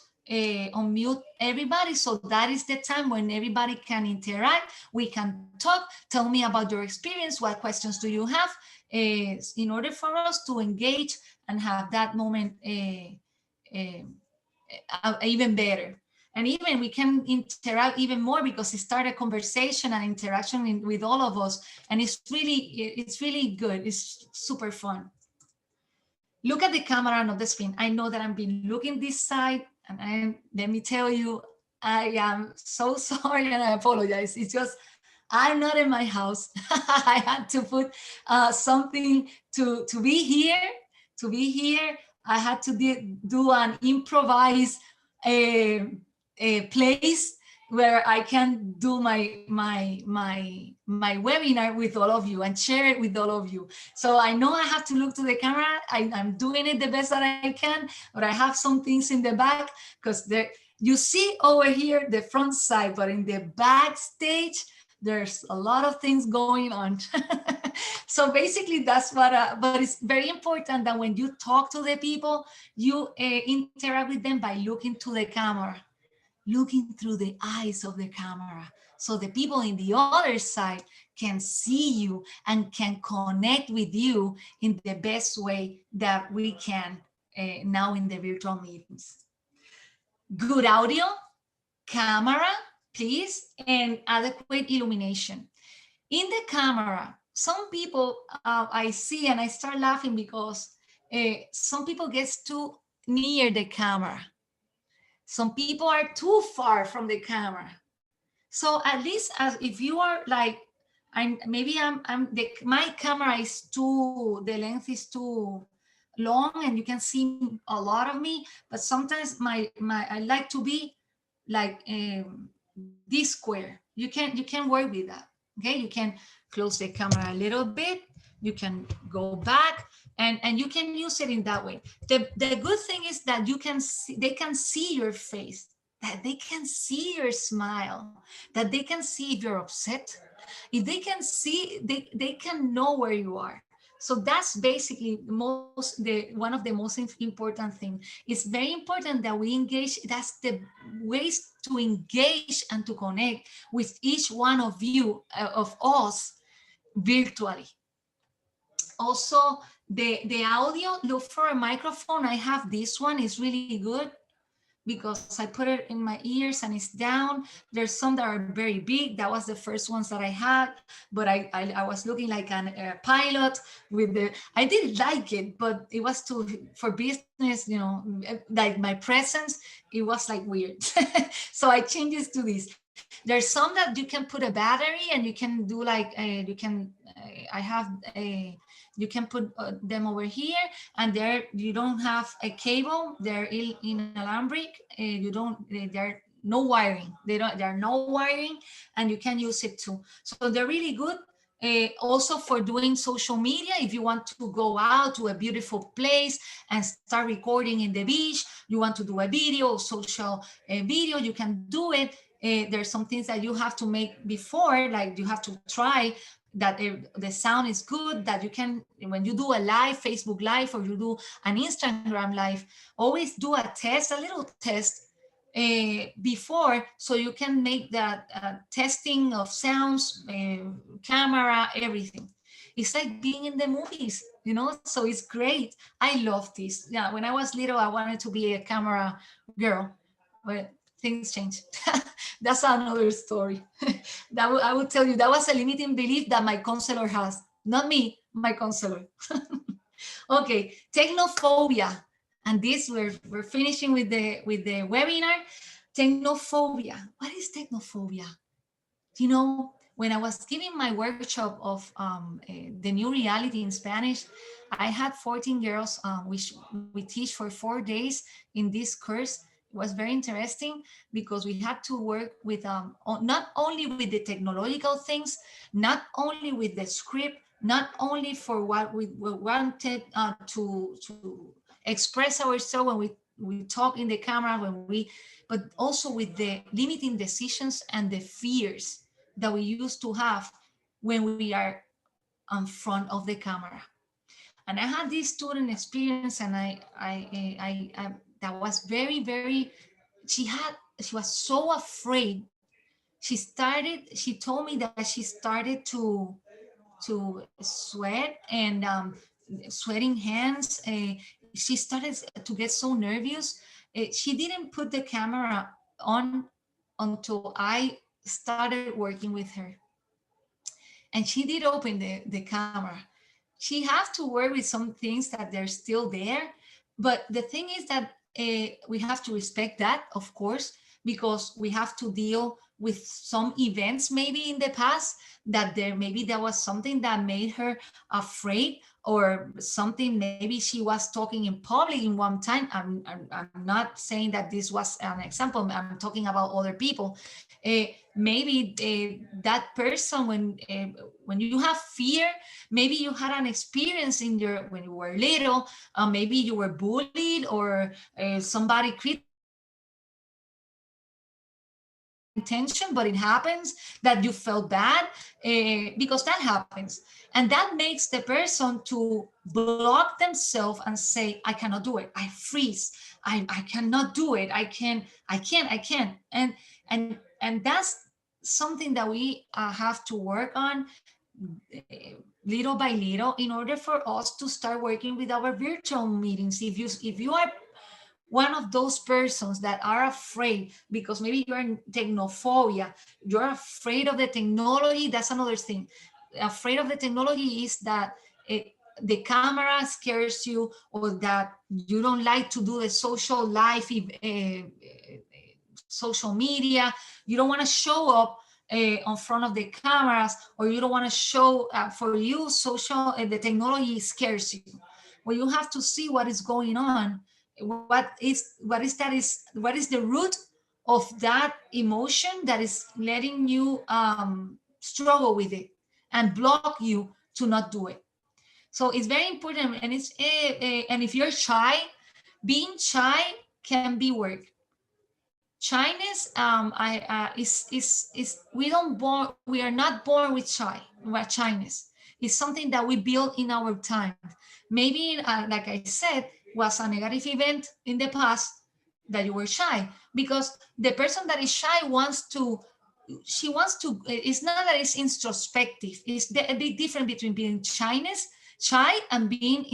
everybody. So that is the time when everybody can interact. We can talk. Tell me about your experience. What questions do you have? In order for us to engage and have that moment even better. And even we can interact even more, because it started a conversation and interaction with all of us. And it's really good. It's super fun. Look at the camera and not the screen. I know that I've been looking this side, and let me tell you, I am so sorry and I apologize. It's just, I'm not in my house. I had to put something to be here. I had to do an improvised a place where I can do my webinar with all of you and share it with all of you. So I know I have to look to the camera. I'm doing it the best that I can, but I have some things in the back, because you see over here the front side, but in the backstage, there's a lot of things going on. So basically that's what, but it's very important that when you talk to the people, you interact with them by looking to the camera, looking through the eyes of the camera. So the people in the other side can see you and can connect with you in the best way that we can now in the virtual meetings. Good audio, camera, please, and adequate illumination. In the camera, some people I see and I start laughing because some people get too near the camera. Some people are too far from the camera. So at least as if you are like, my camera is the length is too long and you can see a lot of me, but sometimes I like to be like this square. You can work with that. Okay, you can close the camera a little bit, you can go back, and you can use it in that way. The good thing is that they can see your face, that they can see your smile, that they can see if you're upset. If they can see, they can know where you are. So that's basically one of the most important things. It's very important that we engage. That's the ways to engage and to connect with each one of you, of us, virtually. Also, the audio, look for a microphone. I have this one, it's really good because I put it in my ears and it's down. There's some that are very big. That was the first ones that I had, but I was looking like a pilot with the, I did like it, but it was too, for business, you know, like my presence, it was like weird. So I changed it to this. There's some that you can put a battery and you can do like, you can, I have a, you can put them over here, and there you don't have a cable, they're in alambric, you don't, they're no wiring, there are no wiring, and you can use it too. So they're really good. Also for doing social media, if you want to go out to a beautiful place and start recording in the beach, you want to do a video, social video, you can do it. There's some things that you have to make before, like you have to try that the sound is good, that you can, when you do a live Facebook live or you do an Instagram live, always do a test, a little test before, so you can make that testing of sounds, camera, everything. It's like being in the movies, you know, so it's great. I love this. Yeah, when I was little, I wanted to be a camera girl, but things changed. That's another story. I would tell you, that was a limiting belief that my counselor has, not me, my counselor. Okay, technophobia. And this, we're finishing with the webinar. Technophobia. What is technophobia? You know, when I was giving my workshop of the new reality in Spanish, I had 14 girls, which we teach for 4 days in this course. It was very interesting because we had to work with not only with the technological things, not only with the script, not only for what we wanted to express ourselves when we talk in the camera, but also with the limiting decisions and the fears that we used to have when we are in front of the camera. And I had this student experience, and I that was very, very, she was so afraid. She told me that she started to sweat and sweating hands. She started to get so nervous. She didn't put the camera on until I started working with her. And she did open the camera. She has to work with some things that they're still there. But the thing is that we have to respect that, of course, because we have to deal with some events maybe in the past that there was something that made her afraid, or something, maybe she was talking in public in one time. I'm not saying that this was an example, I'm talking about other people. Maybe that person, when you have fear, maybe you had an experience when you were little, maybe you were bullied, or somebody intention, but it happens that you felt bad, because that happens, and that makes the person to block themselves and say, I cannot do it, I freeze, I cannot do it, I can't, and that's something that we have to work on little by little, in order for us to start working with our virtual meetings. If you are one of those persons that are afraid, because maybe you're in technophobia, you're afraid of the technology, that's another thing. Afraid of the technology is that the camera scares you, or that you don't like to do the social life, social media, you don't want to show up on front of the cameras, or you don't want to show for you the technology scares you. Well, you have to see what is going on, what is the root of that emotion that is letting you struggle with it and block you to not do it. So it's very important, and and if you're shy, being shy can be work. Shyness, is we are not born with shyness. It's something that we build in our time. Maybe, like I said, was a negative event in the past that you were shy, because the person that is shy it's not that it's introspective. It's a big difference between being shyness Shy and being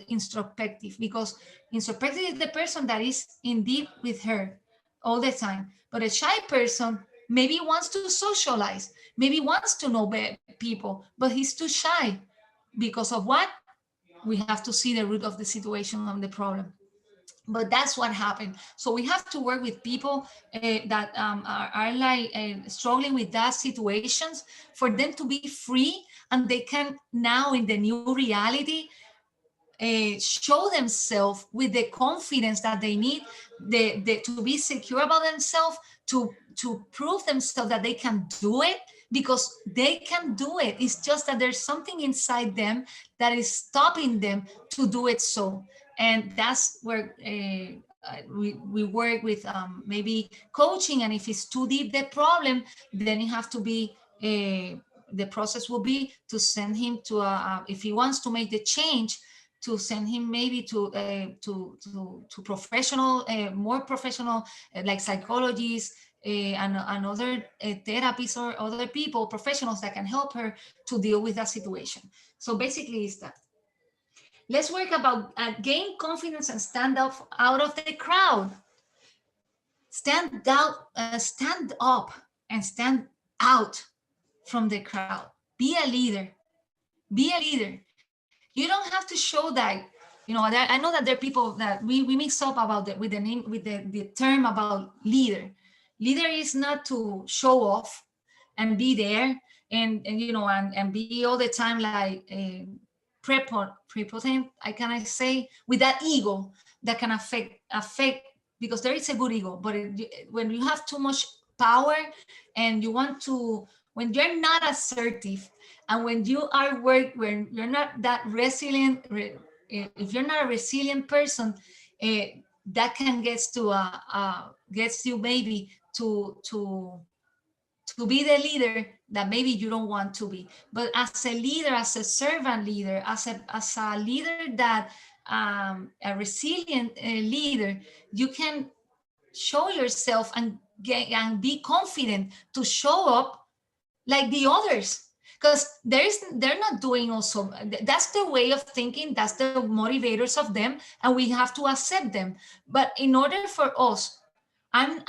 introspective, because introspective is the person that is indeed with her all the time. But a shy person maybe wants to socialize, maybe wants to know people, but he's too shy. Because of what? We have to see the root of the situation and the problem. But that's what happened. So we have to work with people that are like struggling with that situations, for them to be free, and they can now in the new reality show themselves with the confidence that they need, to be secure about themselves, to prove themselves that they can do it, because they can do it. It's just that there's something inside them that is stopping them to do it. So, and that's where we work with maybe coaching. And if it's too deep the problem, then it have to be the process will be to send him to if he wants to make the change, to send him maybe to professional, more professional, like psychologists and other therapists, or other people, professionals that can help her to deal with that situation. So basically, it's that. Let's work about gain confidence and stand up out of the crowd. Stand up and stand out from the crowd. Be a leader. Be a leader. You don't have to show that, I know that there are people that we mix up about that with the name, with the term about leader. Leader is not to show off and be there and be all the time like prepotent, I say, with that ego that can affect, because there is a good ego, but when you have too much power and you want to, when you're not assertive, and when you're not that resilient, if you're not a resilient person, that can gets you maybe to be the leader that maybe you don't want to be. But as a leader, as a servant leader, as a leader that a resilient leader, you can show yourself and be confident to show up like the others, because they're not doing also, that's the way of thinking, that's the motivators of them, and we have to accept them. But in order for us and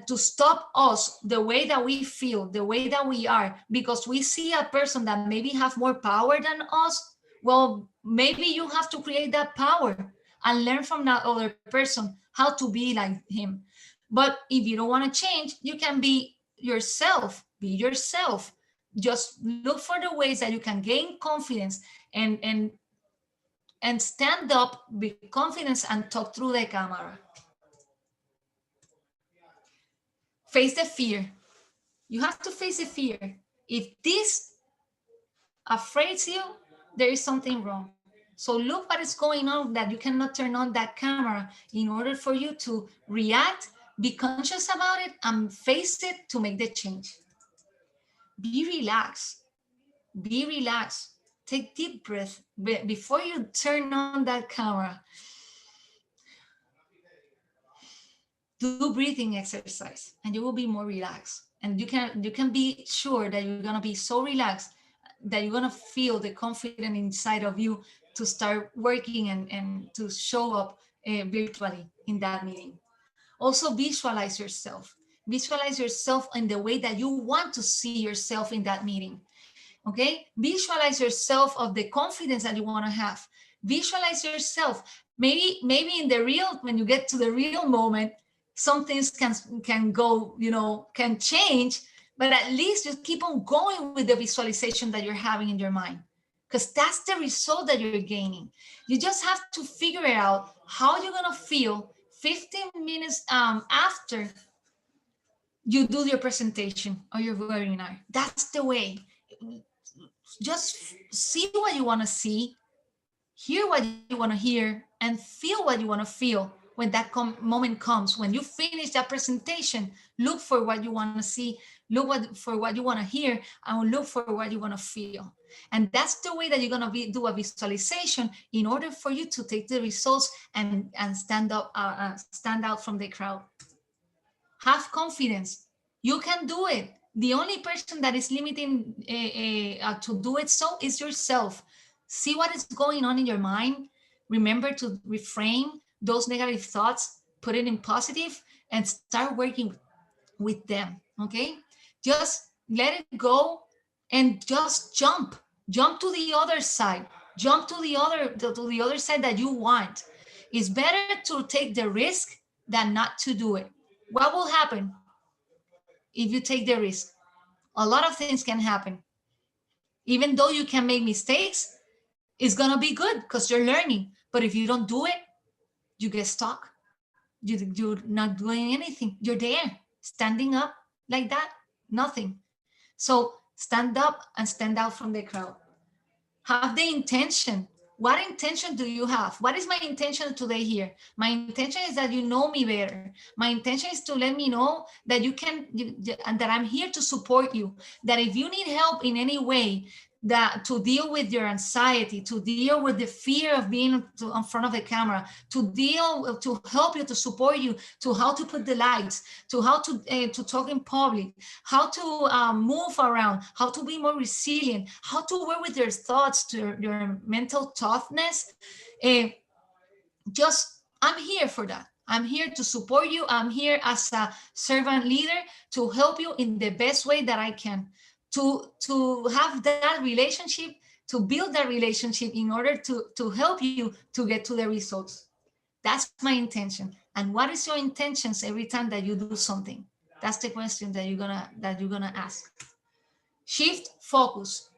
to stop us, the way that we feel, the way that we are, because we see a person that maybe have more power than us, well, maybe you have to create that power and learn from that other person how to be like him. But if you don't want to change, you can be yourself. Be yourself. Just look for the ways that you can gain confidence and stand up with confidence and talk through the camera. Face the fear. You have to face the fear. If this afraids you, there is something wrong. So look what is going on, that you cannot turn on that camera in order for you to react, be conscious about it, and face it to make the change. Be relaxed. Be relaxed. Take deep breath before you turn on that camera. Do breathing exercise and you will be more relaxed. And you can be sure that you're gonna be so relaxed that you're gonna feel the confidence inside of you to start working and to show up virtually in that meeting. Also visualize yourself. Visualize yourself in the way that you want to see yourself in that meeting. Okay, visualize yourself of the confidence that you want to have. Visualize yourself. Maybe in the real, when you get to the real moment, some things can go, can change, but at least just keep on going with the visualization that you're having in your mind, because that's the result that you're gaining. You just have to figure it out how you're gonna feel 15 minutes after you do your presentation or your webinar. That's the way. Just see what you want to see, hear what you want to hear, and feel what you want to feel when that moment comes. When you finish that presentation, look for what you want to see, for what you want to hear, and look for what you want to feel. And that's the way that you're going to do a visualization in order for you to take the results and stand out from the crowd. Have confidence. You can do it. The only person that is limiting to do it so is yourself. See what is going on in your mind. Remember to reframe those negative thoughts, put it in positive, and start working with them. Okay, just let it go and just jump to the other side, jump to the other side that you want. It's better to take the risk than not to do it. What will happen if you take the risk? A lot of things can happen. Even though you can make mistakes, it's gonna be good because you're learning. But if you don't do it, you get stuck. You're not doing anything. You're there, standing up like that, nothing. So stand up and stand out from the crowd. Have the intention. What intention do you have? What is my intention today here? My intention is that you know me better. My intention is to let me know that and that I'm here to support you. That if you need help in any way, that to deal with your anxiety, to deal with the fear of being in front of the camera, to help you, to support you, to how to put the lights, to how to talk in public, how to move around, how to be more resilient, how to work with your thoughts, to your mental toughness. Just, I'm here for that. I'm here to support you. I'm here as a servant leader to help you in the best way that I can, to have that relationship, to build that relationship in order to help you to get to the results. That's my intention. And what is your intentions every time that you do something? That's the question that you're gonna ask. Shift focus.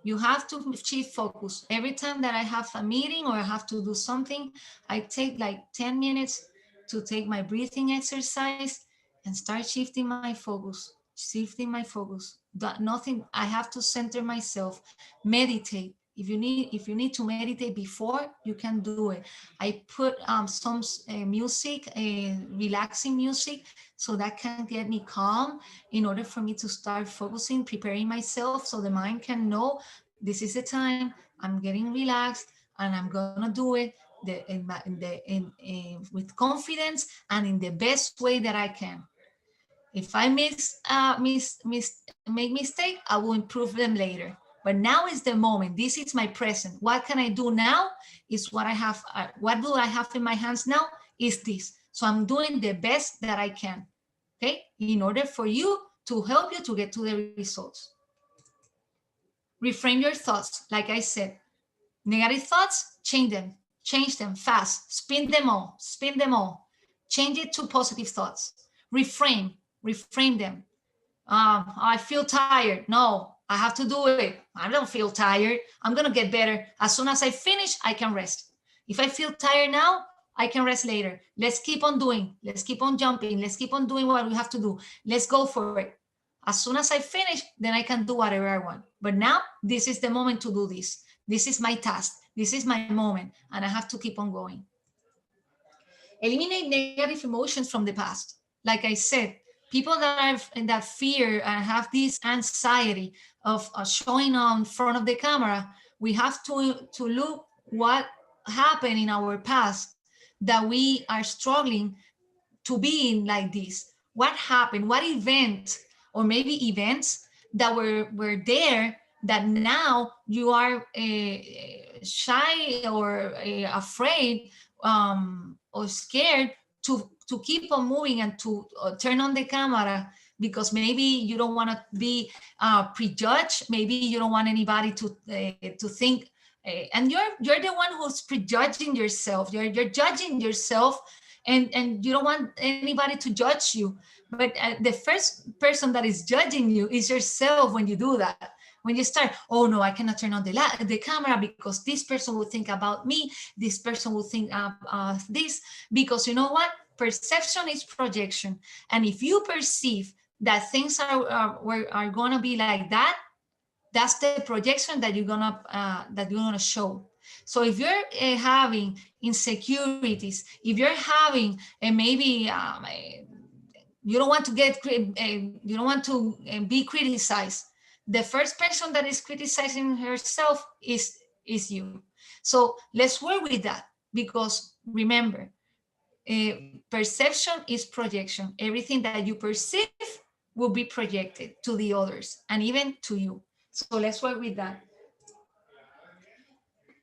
You have to shift focus. Every time that I have a meeting or I have to do something, I take like 10 minutes to take my breathing exercise and start shifting my focus, shifting my focus. Nothing, I have to center myself, meditate. If you need to meditate before, you can do it. I put some music, relaxing music, so that can get me calm in order for me to start focusing, preparing myself so the mind can know this is the time, I'm getting relaxed and I'm gonna do it with confidence and in the best way that I can. If I make mistake, I will improve them later. But now is the moment. This is my present. What can I do now? Is what I have. What do I have in my hands now? Is this. So I'm doing the best that I can. Okay, in order for you to help you to get to the results. Reframe your thoughts. Like I said, negative thoughts, change them fast, spin them all, change it to positive thoughts. Reframe them. I feel tired. No, I have to do it. I don't feel tired. I'm gonna get better. As soon as I finish, I can rest. If I feel tired now, I can rest later. Let's keep on doing. Let's keep on jumping. Let's keep on doing what we have to do. Let's go for it. As soon as I finish, then I can do whatever I want. But now, this is the moment to do this. This is my task. This is my moment, and I have to keep on going. Eliminate negative emotions from the past. Like I said, people that have that fear and have this anxiety of showing on front of the camera, we have to look what happened in our past that we are struggling to be in like this. What happened? What event, or maybe events that were there that now you are shy or afraid or scared to keep on moving and to turn on the camera, because maybe you don't want to be prejudged. Maybe you don't want anybody to think, and you're the one who's prejudging yourself. You're judging yourself, and you don't want anybody to judge you. But the first person that is judging you is yourself when you do that. When you start, oh no, I cannot turn on the camera because this person will think about me. This person will think this, because you know what? Perception is projection. And if you perceive that things are going to be like that, that's the projection that you're gonna show. So if you're having insecurities, if you're having maybe you don't want to be criticized, the first person that is criticizing herself is you. So let's work with that, because remember, perception is projection. Everything that you perceive will be projected to the others and even to you. So let's work with that.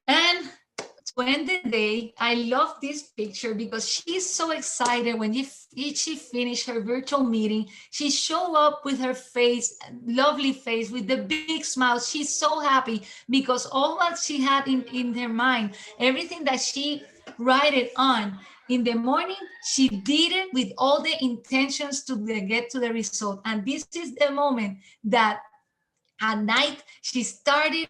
And to end the day, I love this picture because she's so excited when she finished her virtual meeting. She showed up with her face, lovely face, with the big smile. She's so happy because all what she had in her mind, everything that she write it on in the morning, she did it with all the intentions to get to the result. And this is the moment that at night she started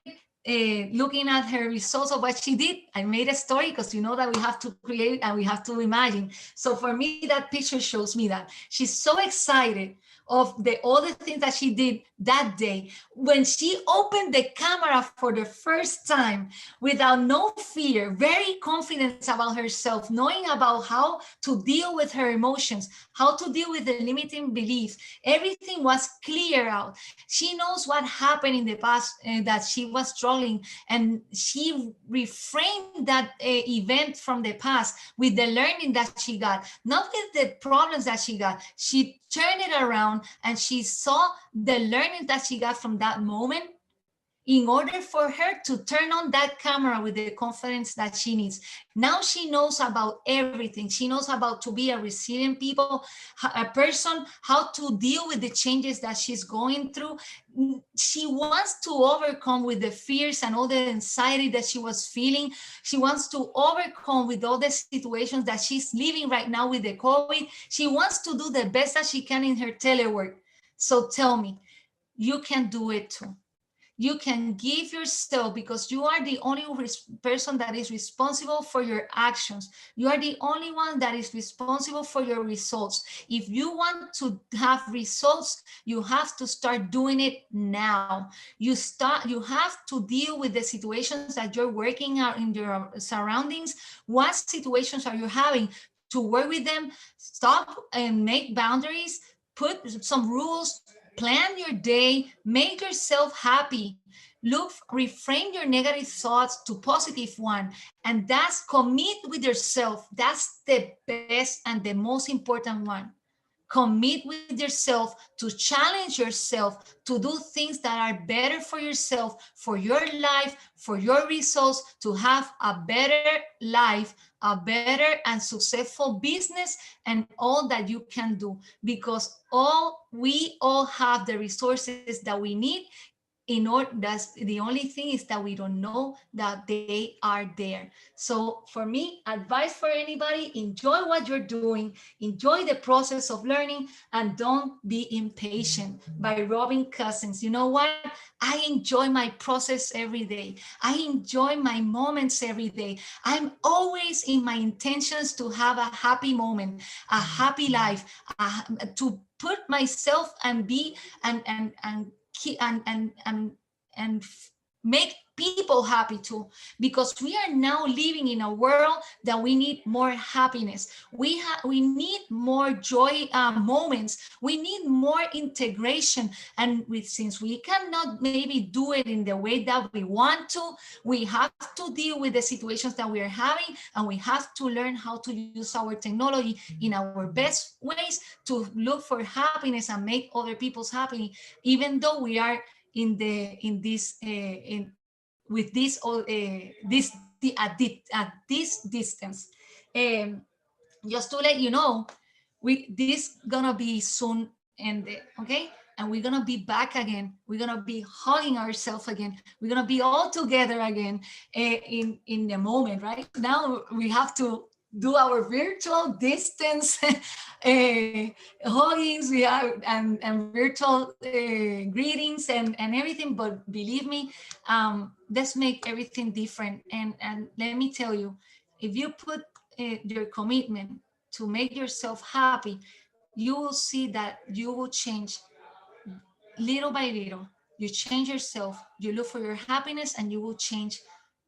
looking at her results of what she did. I made a story because you know that we have to create and we have to imagine. So for me, that picture shows me that she's so excited of all the things that she did that day. When she opened the camera for the first time without no fear, very confident about herself, knowing about how to deal with her emotions, how to deal with the limiting beliefs, everything was clear out. She knows what happened in the past that she was struggling, and she reframed that event from the past with the learning that she got, not with the problems that she got. She turned it around and she saw the learning that she got from that moment in order for her to turn on that camera with the confidence that she needs. Now she knows about everything. She knows about to be a resilient people, a person, how to deal with the changes that she's going through. She wants to overcome with the fears and all the anxiety that she was feeling. She wants to overcome with all the situations that she's living right now with the COVID. She wants to do the best that she can in her telework. So tell me, you can do it too. You can give yourself, because you are the only person that is responsible for your actions. You are the only one that is responsible for your results. If you want to have results, you have to start doing it now. You have to deal with the situations that you're working out in your surroundings. What situations are you having? To work with them, stop and make boundaries, put some rules, plan your day, make yourself happy. Look, reframe your negative thoughts to positive one, and that's commit with yourself. That's the best and the most important one. Commit with yourself, to challenge yourself, to do things that are better for yourself, for your life, for your results, to have a better life, a better and successful business, and all that you can do, because we all have the resources that we need. In order, that's the only thing, is that we don't know that they are there. So for me, advice for anybody: enjoy what you're doing, enjoy the process of learning, and don't be impatient. By Robin Cousins. You know what? I enjoy my process every day. I enjoy my moments every day. I'm always in my intentions to have a happy moment, a happy life, to put myself and be and make people happy too, because we are now living in a world that we need more happiness. We need more joy moments. We need more integration, and since we cannot maybe do it in the way that we want to, we have to deal with the situations that we are having, and we have to learn how to use our technology in our best ways to look for happiness and make other people's happy, even though we are at this distance. Just to let you know, this gonna be soon ended, okay? And we're gonna be back again. We're gonna be hugging ourselves again. We're gonna be all together again in the moment, right? Now we have to do our virtual distance huggings, we have and virtual greetings and everything. But believe me, let's make everything different. And let me tell you, if you put your commitment to make yourself happy, you will see that you will change little by little. You change yourself, you look for your happiness, and you will change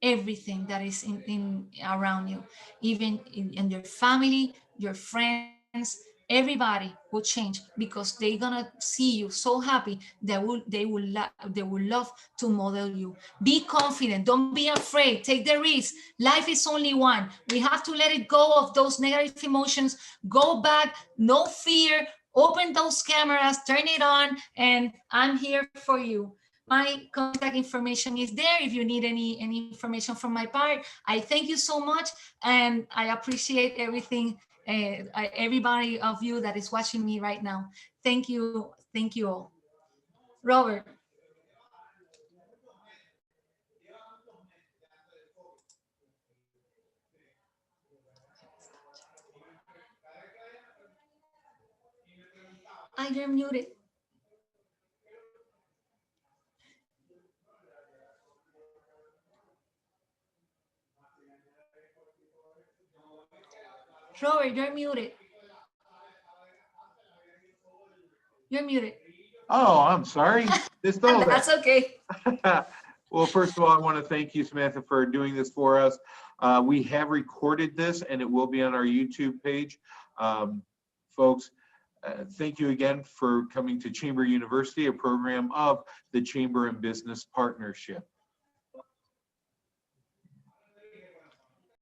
everything that is in around you, even in your family, your friends. Everybody will change, because they're gonna see you so happy that they will love to model you. Be confident, don't be afraid, take the risk. Life is only one. We have to let it go of those negative emotions. Go back, no fear. Open those cameras, turn it on, and I'm here for you. my contact information is there if you need any information from my part. I thank you so much, and I appreciate everything, everybody of you that is watching me right now. Thank you all. Robert. You're muted. Robert, you're muted. You're muted. Oh, I'm sorry. That's okay. Well, first of all, I want to thank you, Samantha, for doing this for us. We have recorded this and it will be on our YouTube page. Folks, thank you again for coming to Chamber University, a program of the Chamber and Business Partnership.